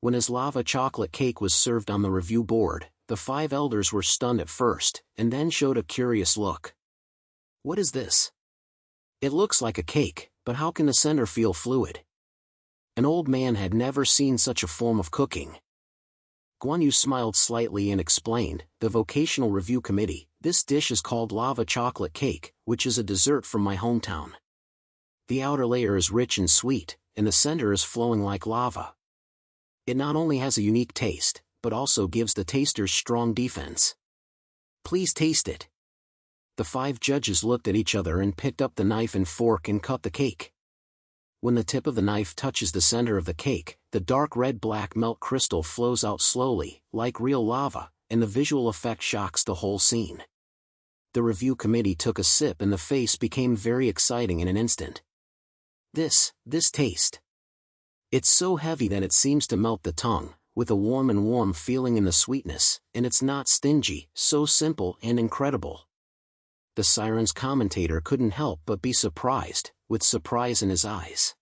When his lava chocolate cake was served on the review board, the 5 elders were stunned at first, and then showed a curious look. What is this? It looks like a cake, but how can the center feel fluid? An old man had never seen such a form of cooking. Guanyu smiled slightly and explained, "The Vocational Review Committee, this dish is called lava chocolate cake, which is a dessert from my hometown. The outer layer is rich and sweet, and the center is flowing like lava. It not only has a unique taste, but also gives the tasters strong defense. Please taste it." The 5 judges looked at each other and picked up the knife and fork and cut the cake. When the tip of the knife touches the center of the cake, the dark red black milk crystal flows out slowly, like real lava, and the visual effect shocks the whole scene. The review committee took a sip and the face became very exciting in an instant. This taste. It's so heavy that it seems to melt the tongue, with a warm feeling in the sweetness, and it's not stingy, so simple and incredible. The Siren's commentator couldn't help but be surprised, with surprise in his eyes.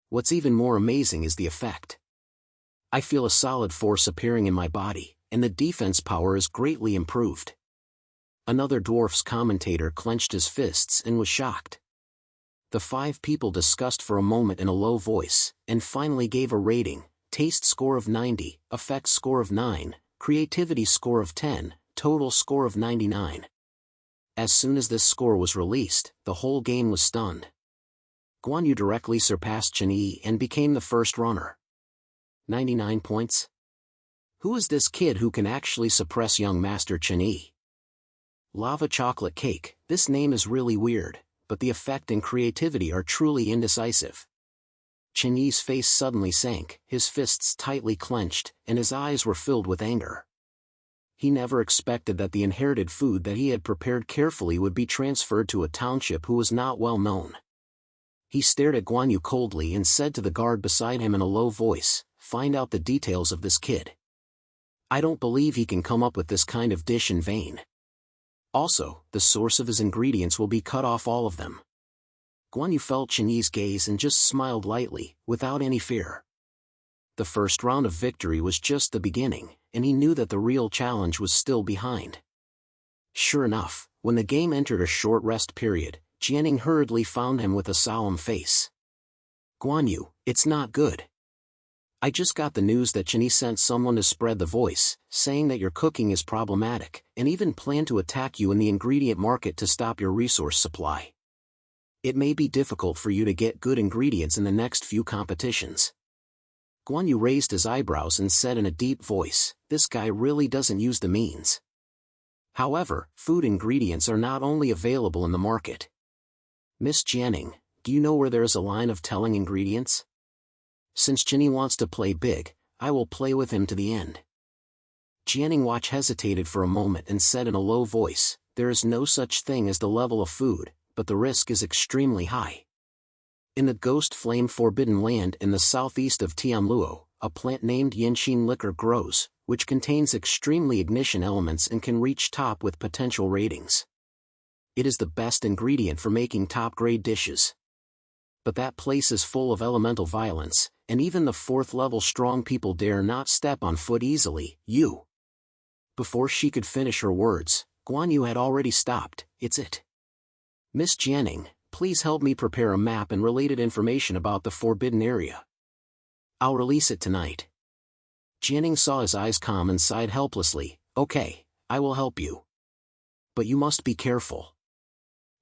What's even more amazing is the effect. I feel a solid force appearing in my body, and the defense power is greatly improved. Another dwarf's commentator clenched his fists and was shocked. The 5 people discussed for a moment in a low voice, and finally gave a rating: taste score of 90, effect score of 9, Creativity score of 10, total score of 99. As soon as this score was released, the whole game was stunned. Guanyu directly surpassed Chen Yi and became the first runner. 99 points? Who is this kid who can actually suppress young master Chen Yi? Lava chocolate cake, this name is really weird, but the effect and creativity are truly indecisive. Chen Yi's face suddenly sank, his fists tightly clenched, and his eyes were filled with anger. He never expected that the inherited food that he had prepared carefully would be transferred to a township who was not well known. He stared at Guanyu coldly and said to the guard beside him in a low voice, "Find out the details of this kid. I don't believe he can come up with this kind of dish in vain. Also, the source of his ingredients will be cut off, all of them." Guanyu felt Chen Yi's gaze and just smiled lightly, without any fear. The first round of victory was just the beginning, and he knew that the real challenge was still behind. Sure enough, when the game entered a short rest period, Jianing hurriedly found him with a solemn face. "Guanyu, it's not good. I just got the news that Chen Yi sent someone to spread the voice, saying that your cooking is problematic, and even planned to attack you in the ingredient market to stop your resource supply. It may be difficult for you to get good ingredients in the next few competitions." Guanyu raised his eyebrows and said in a deep voice, "This guy really doesn't use the means." However, food ingredients are not only available in the market. "Miss Jianing, do you know where there is a line of telling ingredients? Since Chen Yi wants to play big, I will play with him to the end." Jianing Watch hesitated for a moment and said in a low voice, "There is no such thing as the level of food, but the risk is extremely high. In the Ghost Flame Forbidden Land in the southeast of Tianluo, a plant named Yanqin liquor grows, which contains extremely ignition elements and can reach top with potential ratings. It is the best ingredient for making top-grade dishes. But that place is full of elemental violence, and even the fourth-level strong people dare not step on foot easily. You." Before she could finish her words, Guanyu had already stopped. "It's it. Miss Jianing, please help me prepare a map and related information about the forbidden area. I'll release it tonight." Jianing saw his eyes calm and sighed helplessly. "Okay, I will help you. But you must be careful.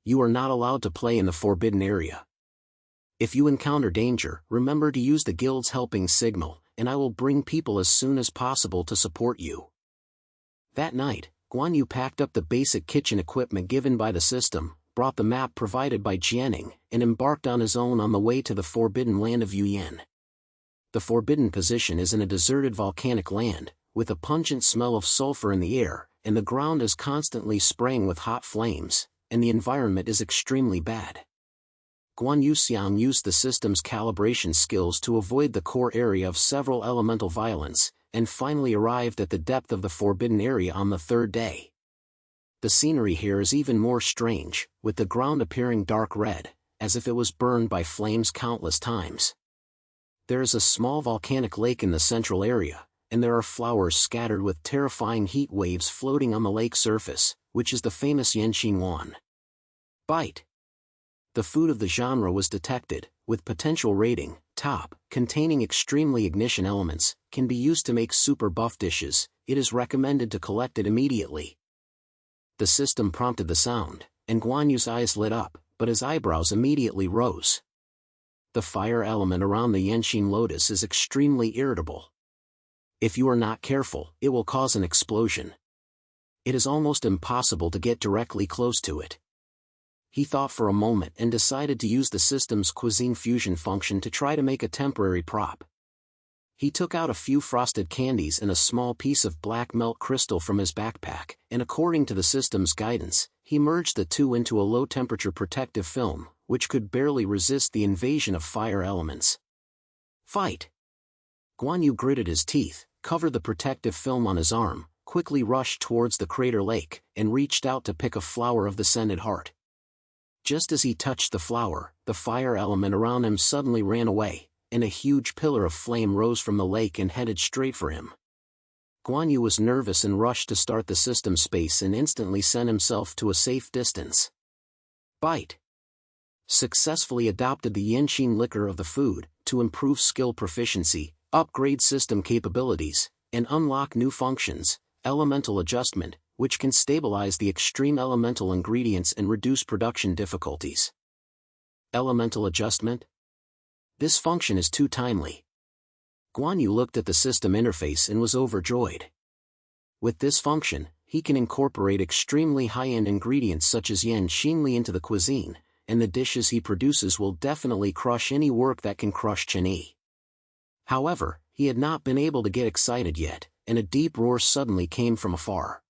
You are not allowed to play in the forbidden area. If you encounter danger, remember to use the guild's helping signal, and I will bring people as soon as possible to support you." That night, Guanyu packed up the basic kitchen equipment given by the system, brought the map provided by Jianing, and embarked on his own on the way to the forbidden land of Yuyan. The forbidden position is in a deserted volcanic land, with a pungent smell of sulfur in the air, and the ground is constantly spraying with hot flames, and the environment is extremely bad. Guanyu Xiang used the system's calibration skills to avoid the core area of several elemental violence, and finally arrived at the depth of the forbidden area on the third day. The scenery here is even more strange, with the ground appearing dark red, as if it was burned by flames countless times. There is a small volcanic lake in the central area, and there are flowers scattered with terrifying heat waves floating on the lake surface, which is the famous Yanqin. Bite. The food of the genre was detected, with potential rating, top, containing extremely ignition elements, can be used to make super buff dishes. It is recommended to collect it immediately. The system prompted the sound, and Guanyu's eyes lit up, but his eyebrows immediately rose. The fire element around the Yanqin lotus is extremely irritable. If you are not careful, it will cause an explosion. It is almost impossible to get directly close to it. He thought for a moment and decided to use the system's cuisine fusion function to try to make a temporary prop. He took out a few frosted candies and a small piece of black melt crystal from his backpack, and according to the system's guidance, he merged the two into a low-temperature protective film, which could barely resist the invasion of fire elements. Fight! Guanyu gritted his teeth, covered the protective film on his arm, quickly rushed towards the crater lake, and reached out to pick a flower of the scented heart. Just as he touched the flower, the fire element around him suddenly ran away, and a huge pillar of flame rose from the lake and headed straight for him. Guanyu was nervous and rushed to start the system space and instantly sent himself to a safe distance. Bite. Successfully adopted the Yanqin liquor of the food, to improve skill proficiency, upgrade system capabilities, and unlock new functions. Elemental adjustment, which can stabilize the extreme elemental ingredients and reduce production difficulties. Elemental adjustment? This function is too timely. Guanyu looked at the system interface and was overjoyed. With this function, he can incorporate extremely high-end ingredients such as yan xinli into the cuisine, and the dishes he produces will definitely crush any work that can crush Chenyi. However, he had not been able to get excited yet, and a deep roar suddenly came from afar.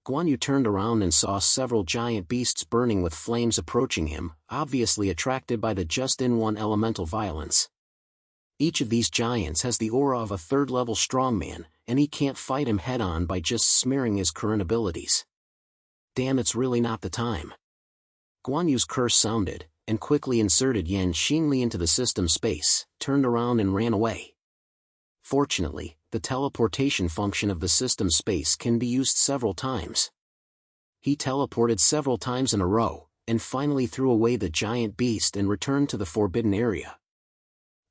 Guanyu turned around and saw several giant beasts burning with flames approaching him, obviously attracted by the just-in-one elemental violence. Each of these giants has the aura of a third-level strongman, and he can't fight him head-on by just smearing his current abilities. Damn, it's really not the time. Guanyu's curse sounded, and quickly inserted yan xinli into the system space, turned around and ran away. Fortunately, the teleportation function of the system space can be used several times. He teleported several times in a row, and finally threw away the giant beast and returned to the forbidden area.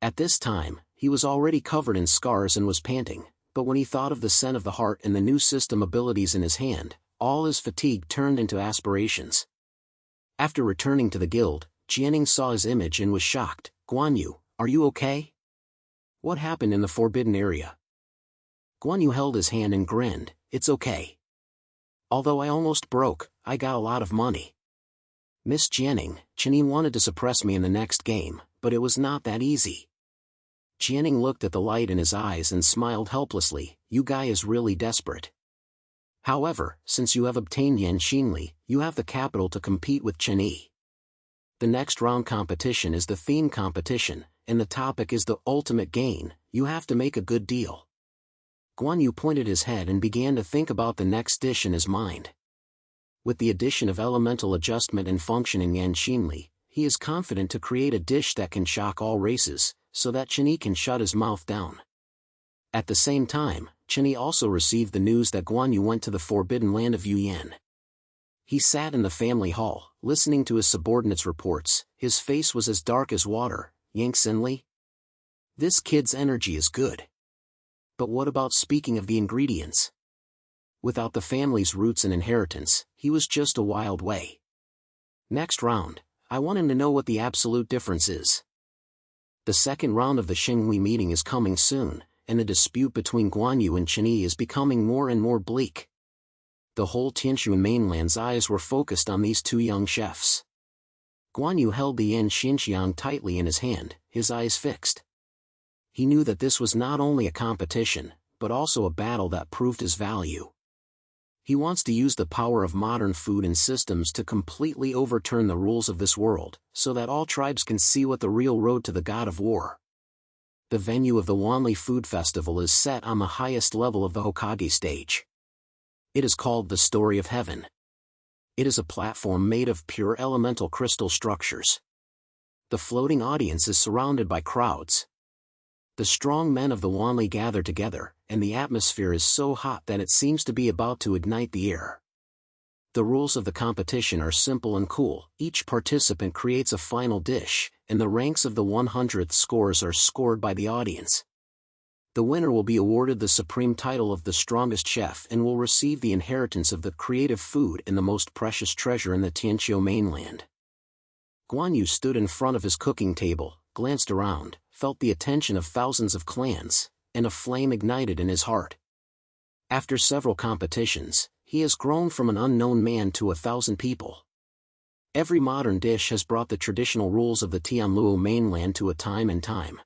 At this time, he was already covered in scars and was panting, but when he thought of the scent of the heart and the new system abilities in his hand, all his fatigue turned into aspirations. After returning to the guild, Jianing saw his image and was shocked. "Guanyu, are you okay? What happened in the forbidden area?" Guanyu held his hand and grinned. "It's okay. Although I almost broke, I got a lot of money. Miss Jianing, Chenyi wanted to suppress me in the next game, but it was not that easy." Jianing looked at the light in his eyes and smiled helplessly. "You guy is really desperate. However, since you have obtained yan xinli, you have the capital to compete with Chenyi. The next round competition is the theme competition, and the topic is the ultimate gain. You have to make a good deal." Guanyu pointed his head and began to think about the next dish in his mind. With the addition of elemental adjustment and function in yan xinli, he is confident to create a dish that can shock all races, so that Chenyi can shut his mouth down. At the same time, Chenyi also received the news that Guanyu went to the forbidden land of Yuyan. He sat in the family hall, listening to his subordinates' reports. His face was as dark as water. "Yang Xinli? This kid's energy is good. But what about speaking of the ingredients? Without the family's roots and inheritance, he was just a wild way. Next round, I want him to know what the absolute difference is." The second round of the Xinghui meeting is coming soon, and the dispute between Guanyu and Chenyi is becoming more and more bleak. The whole Tianzhuan mainland's eyes were focused on these two young chefs. Guanyu held the yan xinxiang tightly in his hand, his eyes fixed. He knew that this was not only a competition, but also a battle that proved his value. He wants to use the power of modern food and systems to completely overturn the rules of this world, so that all tribes can see what the real road to the god of war. The venue of the Wanli Food Festival is set on the highest level of the Hokage stage. It is called the Story of Heaven. It is a platform made of pure elemental crystal structures. The floating audience is surrounded by crowds. The strong men of the Wanli gather together, and the atmosphere is so hot that it seems to be about to ignite the air. The rules of the competition are simple and cool. Each participant creates a final dish, and the ranks of the 100th scores are scored by the audience. The winner will be awarded the supreme title of the strongest chef and will receive the inheritance of the creative food and the most precious treasure in the Tianzhuan mainland. Guanyu stood in front of his cooking table, glanced around, felt the attention of thousands of clans, and a flame ignited in his heart. After several competitions, he has grown from an unknown man to 1,000 people. Every modern dish has brought the traditional rules of the Tianluo mainland to a time and time.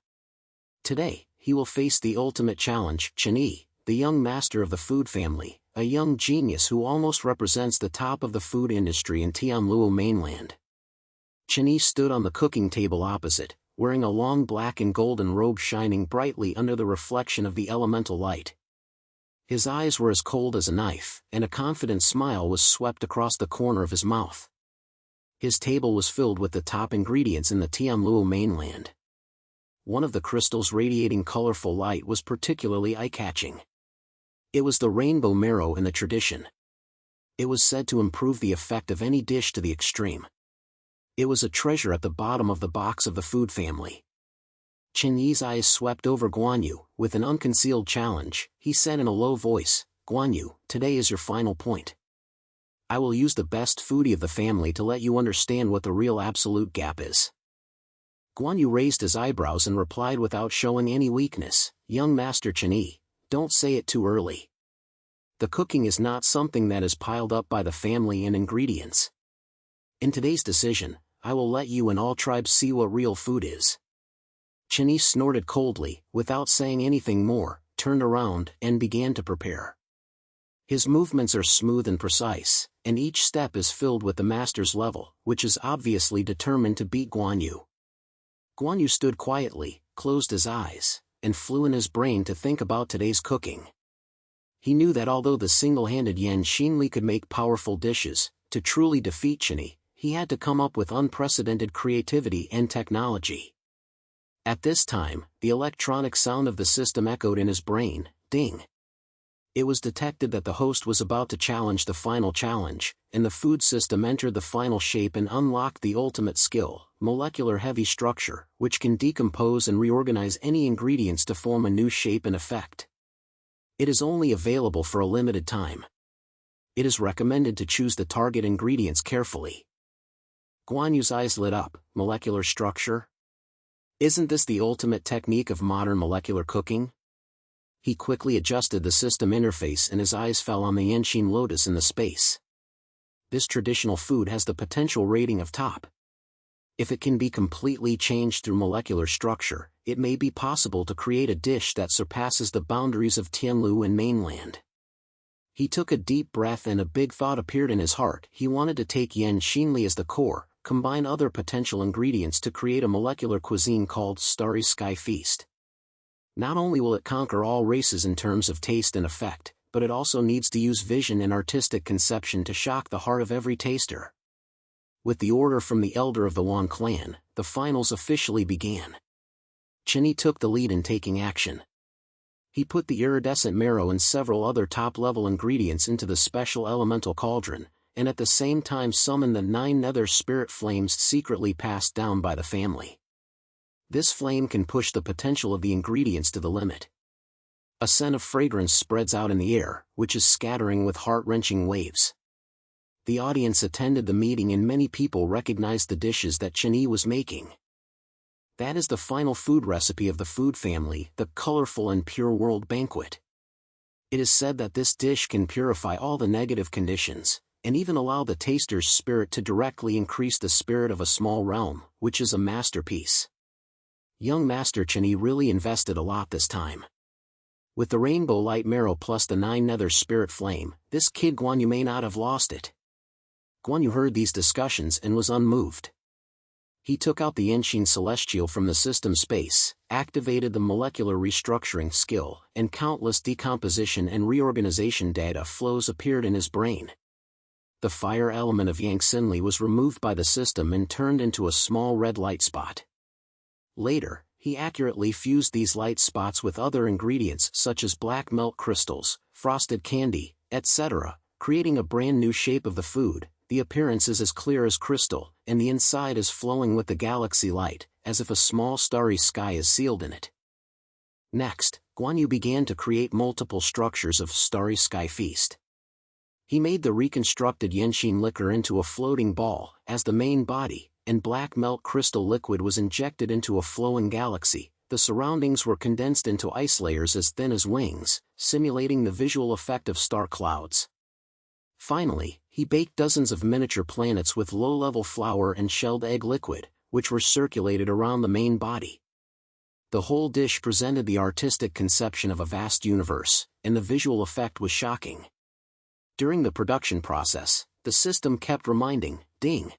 Today, he will face the ultimate challenge, Chenyi, the young master of the food family, a young genius who almost represents the top of the food industry in Tianluo mainland. Chenyi stood on the cooking table opposite, wearing a long black and golden robe shining brightly under the reflection of the elemental light. His eyes were as cold as a knife, and a confident smile was swept across the corner of his mouth. His table was filled with the top ingredients in the Tianluo mainland. One of the crystals radiating colorful light was particularly eye-catching. It was the rainbow marrow in the tradition. It was said to improve the effect of any dish to the extreme. It was a treasure at the bottom of the box of the food family. Chen Yi's eyes swept over Guanyu. With an unconcealed challenge, he said in a low voice, "Guanyu, today is your final point. I will use the best foodie of the family to let you understand what the real absolute gap is." Guanyu raised his eyebrows and replied without showing any weakness, "Young Master Chen Yi, don't say it too early. The cooking is not something that is piled up by the family and ingredients. In today's decision, I will let you and all tribes see what real food is." Chen Yi snorted coldly, without saying anything more, turned around and began to prepare. His movements are smooth and precise, and each step is filled with the master's level, which is obviously determined to beat Guanyu. Guanyu stood quietly, closed his eyes, and flew in his brain to think about today's cooking. He knew that although the single-handed Yan Xinli could make powerful dishes, to truly defeat Chen Yi, he had to come up with unprecedented creativity and technology. At this time, the electronic sound of the system echoed in his brain, ding. It was detected that the host was about to challenge the final challenge, and the food system entered the final shape and unlocked the ultimate skill, molecular heavy structure, which can decompose and reorganize any ingredients to form a new shape and effect. It is only available for a limited time. It is recommended to choose the target ingredients carefully. Guanyu's eyes lit up. Molecular structure? Isn't this the ultimate technique of modern molecular cooking? He quickly adjusted the system interface and his eyes fell on the Yanqing lotus in the space. This traditional food has the potential rating of top. If it can be completely changed through molecular structure, it may be possible to create a dish that surpasses the boundaries of Tianlu and mainland. He took a deep breath and a big thought appeared in his heart. He wanted to take Yan Xinli as the core, combine other potential ingredients to create a molecular cuisine called Starry Sky Feast. Not only will it conquer all races in terms of taste and effect, but it also needs to use vision and artistic conception to shock the heart of every taster. With the order from the elder of the Wan clan, the finals officially began. Chen Yi took the lead in taking action. He put the iridescent marrow and several other top-level ingredients into the special elemental cauldron, and at the same time summoned the 9 nether spirit flames secretly passed down by the family. This flame can push the potential of the ingredients to the limit. A scent of fragrance spreads out in the air, which is scattering with heart-wrenching waves. The audience attended the meeting and many people recognized the dishes that Chen Yi was making. That is the final food recipe of the food family, the colorful and pure world banquet. It is said that this dish can purify all the negative conditions, and even allow the taster's spirit to directly increase the spirit of a small realm, which is a masterpiece. Young Master Chen Yi really invested a lot this time. With the rainbow light marrow plus the 9 nether spirit flame, this kid Guanyu may not have lost it. Guanyu heard these discussions and was unmoved. He took out the Yanqing Celestial from the system space, activated the molecular restructuring skill, and countless decomposition and reorganization data flows appeared in his brain. The fire element of Yang Xinli was removed by the system and turned into a small red light spot. Later, he accurately fused these light spots with other ingredients such as black melt crystals, frosted candy, etc., creating a brand new shape of the food. The appearance is as clear as crystal, and the inside is flowing with the galaxy light, as if a small starry sky is sealed in it. Next, Guanyu began to create multiple structures of Starry Sky Feast. He made the reconstructed Yanqing liquor into a floating ball as the main body, and black melt crystal liquid was injected into a flowing galaxy. The surroundings were condensed into ice layers as thin as wings, simulating the visual effect of star clouds. Finally, he baked dozens of miniature planets with low-level flour and shelled egg liquid, which were circulated around the main body. The whole dish presented the artistic conception of a vast universe, and the visual effect was shocking. During the production process, the system kept reminding, ding.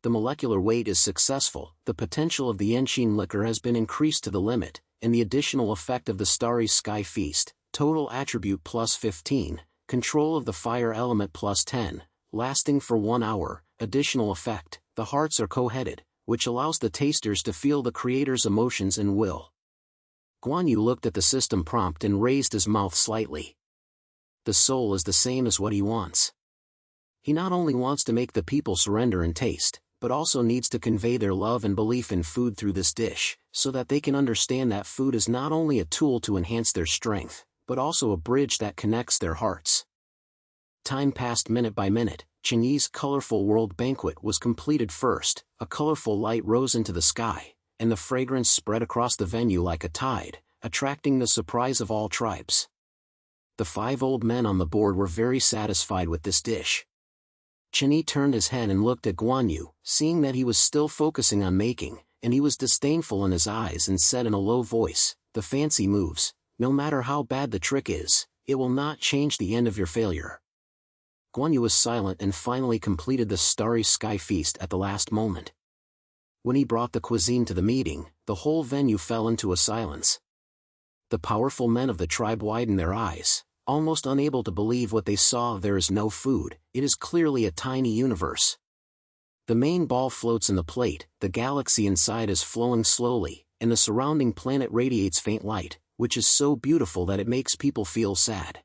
The molecular weight is successful, the potential of the Yanqing liquor has been increased to the limit, and the additional effect of the Starry Sky Feast, total attribute plus 15, control of the fire element plus 10, lasting for 1 hour, additional effect, the hearts are co-headed, which allows the tasters to feel the creator's emotions and will. Guanyu looked at the system prompt and raised his mouth slightly. The soul is the same as what he wants. He not only wants to make the people surrender in taste, but also needs to convey their love and belief in food through this dish, so that they can understand that food is not only a tool to enhance their strength, but also a bridge that connects their hearts. Time passed minute by minute. Chinese colorful world banquet was completed first. A colorful light rose into the sky, and the fragrance spread across the venue like a tide, attracting the surprise of all tribes. The 5 old men on the board were very satisfied with this dish. Chinyi turned his head and looked at Guanyu, seeing that he was still focusing on making, and he was disdainful in his eyes, and said in a low voice, "The fancy moves, no matter how bad the trick is, it will not change the end of your failure." Guanyu was silent and finally completed the starry sky feast at the last moment. When he brought the cuisine to the meeting, the whole venue fell into a silence. The powerful men of the tribe widened their eyes, almost unable to believe what they saw. There is no food, it is clearly a tiny universe. The main ball floats in the plate, the galaxy inside is flowing slowly, and the surrounding planet radiates faint light, which is so beautiful that it makes people feel sad.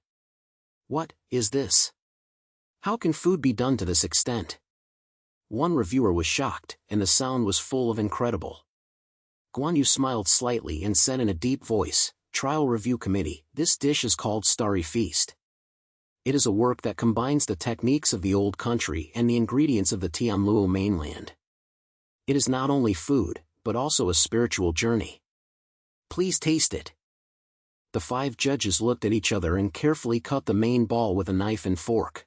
What is this? How can food be done to this extent? One reviewer was shocked, and the sound was full of incredible. Guanyu smiled slightly and said in a deep voice, "Trial Review Committee, this dish is called Starry Feast. It is a work that combines the techniques of the old country and the ingredients of the Tianzhuan mainland. It is not only food, but also a spiritual journey. Please taste it." The 5 judges looked at each other and carefully cut the main ball with a knife and fork.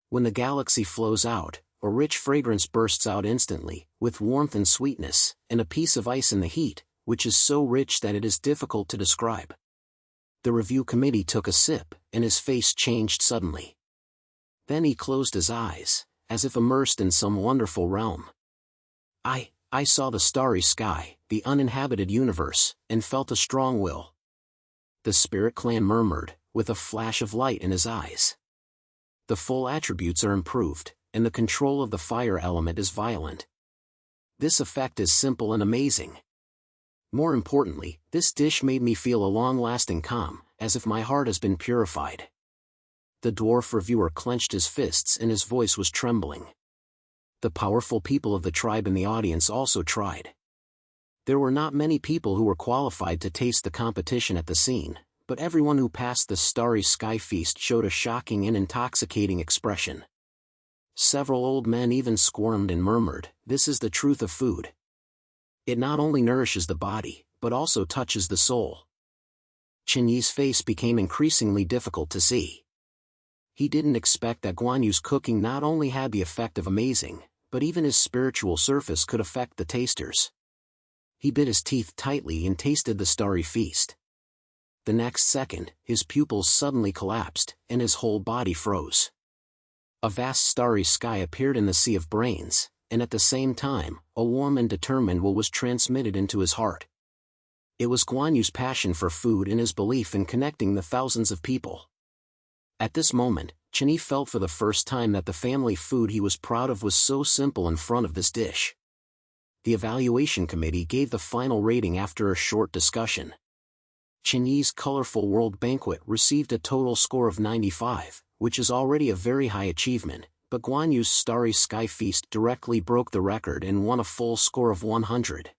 When the galaxy flows out, a rich fragrance bursts out instantly, with warmth and sweetness, and a piece of ice in the heat, which is so rich that it is difficult to describe. The review committee took a sip, and his face changed suddenly. Then he closed his eyes, as if immersed in some wonderful realm. I saw the starry sky, the uninhabited universe, and felt a strong will. The spirit clan murmured, with a flash of light in his eyes. The full attributes are improved, and the control of the fire element is violent. This effect is simple and amazing. More importantly, this dish made me feel a long-lasting calm, as if my heart has been purified. The dwarf reviewer clenched his fists and his voice was trembling. The powerful people of the tribe in the audience also tried. There were not many people who were qualified to taste the competition at the scene, but everyone who passed the starry sky feast showed a shocking and intoxicating expression. Several old men even squirmed and murmured, "This is the truth of food. It not only nourishes the body, but also touches the soul." Chinyi's face became increasingly difficult to see. He didn't expect that Guanyu's cooking not only had the effect of amazing, but even his spiritual surface could affect the tasters. He bit his teeth tightly and tasted the starry feast. The next second, his pupils suddenly collapsed, and his whole body froze. A vast starry sky appeared in the sea of brains, and at the same time, a warm and determined will was transmitted into his heart. It was Guanyu's passion for food and his belief in connecting the thousands of people. At this moment, Chinyi felt for the first time that the family food he was proud of was so simple in front of this dish. The evaluation committee gave the final rating after a short discussion. Chinyi's colorful world banquet received a total score of 95, which is already a very high achievement, but Guanyu's starry sky feast directly broke the record and won a full score of 100.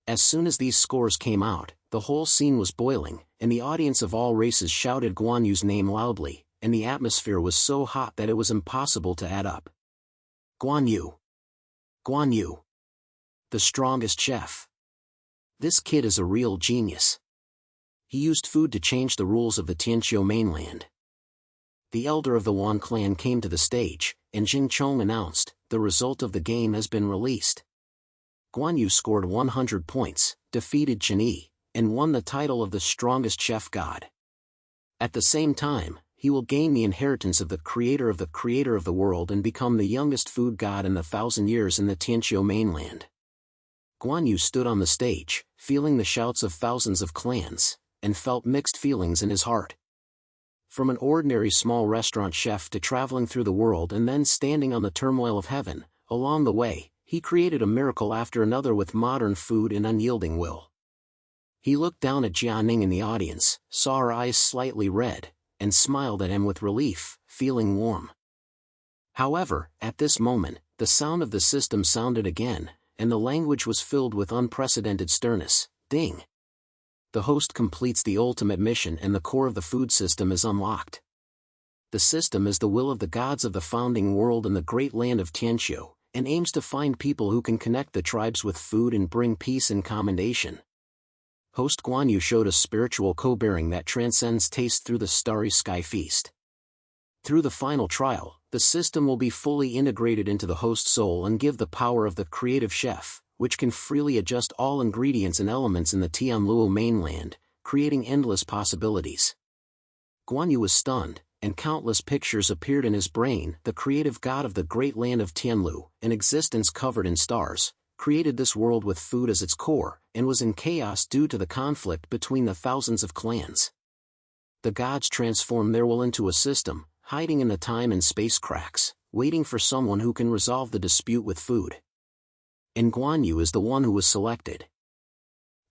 As soon as these scores came out, the whole scene was boiling, and the audience of all races shouted Guanyu's name loudly, and the atmosphere was so hot that it was impossible to add up. Guanyu! Guanyu! The strongest chef! This kid is a real genius. He used food to change the rules of the Tianzhuan mainland. The elder of the Wan clan came to the stage, and Jing Chong announced, "The result of the game has been released. Guanyu scored 100 points, defeated Chinyi, and won the title of the strongest chef god. At the same time, he will gain the inheritance of the creator of the world and become the youngest food god in the 1,000 years in the Tianzhuan mainland." Guanyu stood on the stage, feeling the shouts of thousands of clans, and felt mixed feelings in his heart. From an ordinary small restaurant chef to traveling through the world and then standing on the turmoil of heaven, along the way, he created a miracle after another with modern food and unyielding will. He looked down at Jianing in the audience, saw her eyes slightly red, and smiled at him with relief, feeling warm. However, at this moment, The sound of the system sounded again, and the language was filled with unprecedented sternness. Ding! The host completes the ultimate mission and the core of the food system is unlocked. The system is the will of the gods of the founding world and the great land of Tianzhuan, and aims to find people who can connect the tribes with food and bring peace and commendation. Host Guanyu showed a spiritual co-bearing that transcends taste through the starry sky feast. Through the final trial, the system will be fully integrated into the host soul and give the power of the creative chef, which can freely adjust all ingredients and elements in the Tianzhuan mainland, creating endless possibilities. Guanyu was stunned, and countless pictures appeared in his brain. The creative god of the great land of Tianlu, an existence covered in stars, created this world with food as its core, and was in chaos due to the conflict between the thousands of clans. The gods transformed their will into a system, hiding in the time and space cracks, waiting for someone who can resolve the dispute with food. And Guanyu is the one who was selected.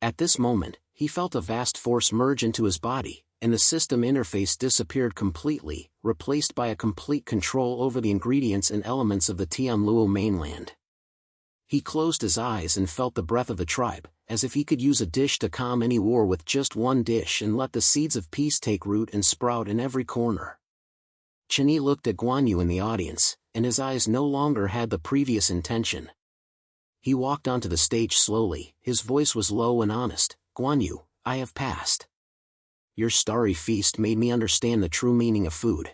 At this moment, he felt a vast force merge into his body, and the system interface disappeared completely, replaced by a complete control over the ingredients and elements of the Tianzhuan mainland. He closed his eyes and felt the breath of the tribe, as if he could use a dish to calm any war with just one dish and let the seeds of peace take root and sprout in every corner. Chen looked at Guanyu in the audience, and his eyes no longer had the previous intention. He walked onto the stage slowly, his voice was low and honest. Guanyu, I have passed. Your starry feast made me understand the true meaning of food.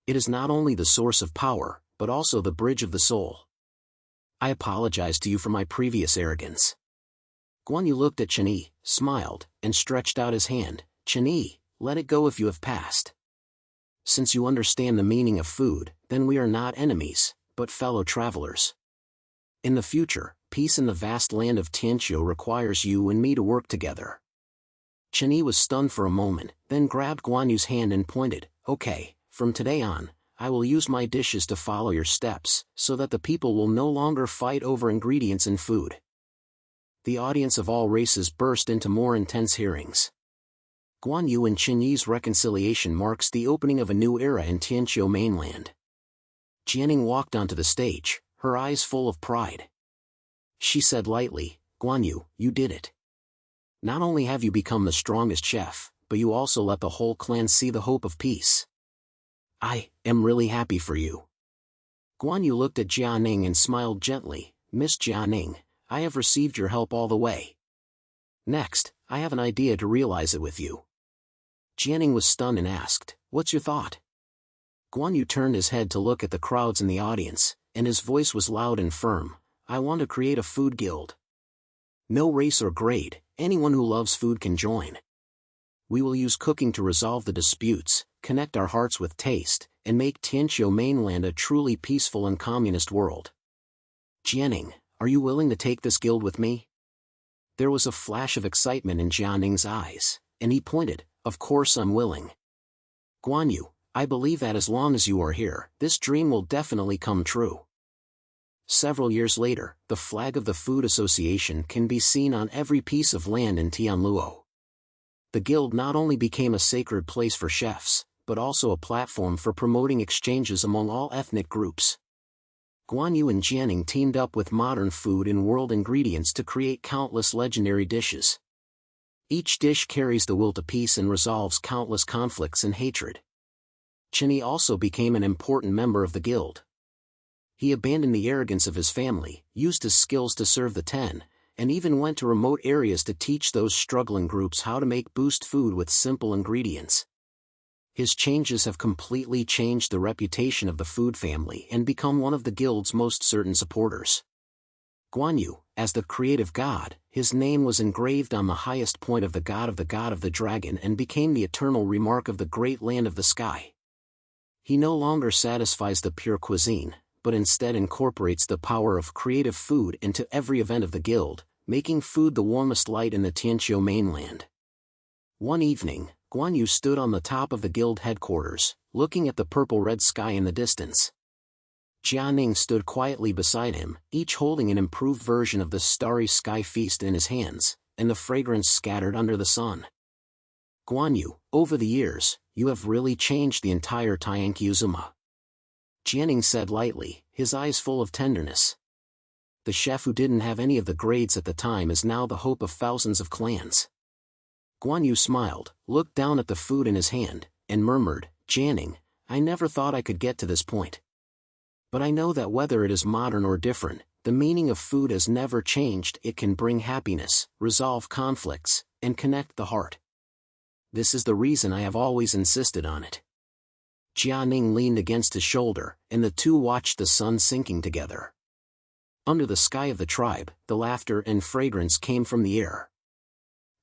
It is not only the source of power, but also the bridge of the soul. I apologize to you for my previous arrogance. Guanyu looked at Chen, smiled, and stretched out his hand. Chen, let it go if you have passed. Since you understand the meaning of food, then we are not enemies, but fellow travelers. In the future, peace in the vast land of Tianzhuan requires you and me to work together. Chen was stunned for a moment, then grabbed Guanyu's hand and pointed, Okay, from today on, I will use my dishes to follow your steps, so that the people will no longer fight over ingredients in food. The audience of all races burst into more intense hearings. Guanyu and Chen Yi's reconciliation marks the opening of a new era in Tianzhuan mainland. Jianing walked onto the stage, her eyes full of pride. She said lightly, Guanyu, you did it. Not only have you become the strongest chef, but you also let the whole clan see the hope of peace. I am really happy for you. Guanyu looked at Jianing and smiled gently. Miss Jianing, I have received your help all the way. Next, I have an idea to realize it with you. Jianing was stunned and asked, What's your thought? Guanyu turned his head to look at the crowds in the audience, and his voice was loud and firm. I want to create a food guild. No race or grade, anyone who loves food can join. We will use cooking to resolve the disputes, connect our hearts with taste, and make Tianzhuan mainland a truly peaceful and communist world. Jianing, are you willing to take this guild with me? There was a flash of excitement in Jianing's eyes, and he pointed, Of course I'm willing. Guanyu, I believe that as long as you are here, this dream will definitely come true. Several years later, the flag of the Food Association can be seen on every piece of land in Tianzhuan. The guild not only became a sacred place for chefs, but also a platform for promoting exchanges among all ethnic groups. Guanyu and Jianing teamed up with modern food and world ingredients to create countless legendary dishes. Each dish carries the will to peace and resolves countless conflicts and hatred. Chen also became an important member of the guild. He abandoned the arrogance of his family, used his skills to serve the 10, and even went to remote areas to teach those struggling groups how to make boost food with simple ingredients. His changes have completely changed the reputation of the food family and become one of the guild's most certain supporters. Guanyu, as the creative god, his name was engraved on the highest point of the god of the dragon and became the eternal remark of the great land of the sky. He no longer satisfies the pure cuisine, but instead incorporates the power of creative food into every event of the guild, making food the warmest light in the Tianzhuan mainland. One evening, Guanyu stood on the top of the guild headquarters, looking at the purple-red sky in the distance. Jianing stood quietly beside him, each holding an improved version of the starry sky feast in his hands, and the fragrance scattered under the sun. Guanyu, over the years, you have really changed the entire Tianzhuan. Jianing said lightly, his eyes full of tenderness. The chef who didn't have any of the grades at the time is now the hope of thousands of clans. Guanyu smiled, looked down at the food in his hand, and murmured, Jianing, I never thought I could get to this point. But I know that whether it is modern or different, the meaning of food has never changed. It can bring happiness, resolve conflicts, and connect the heart. This is the reason I have always insisted on it. Jianing leaned against his shoulder, and the two watched the sun sinking together. Under the sky of the tribe, the laughter and fragrance came from the air.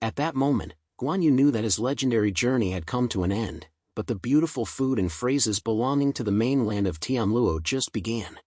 At that moment, Guanyu knew that his legendary journey had come to an end, but the beautiful food and phrases belonging to the mainland of Tianluo just began.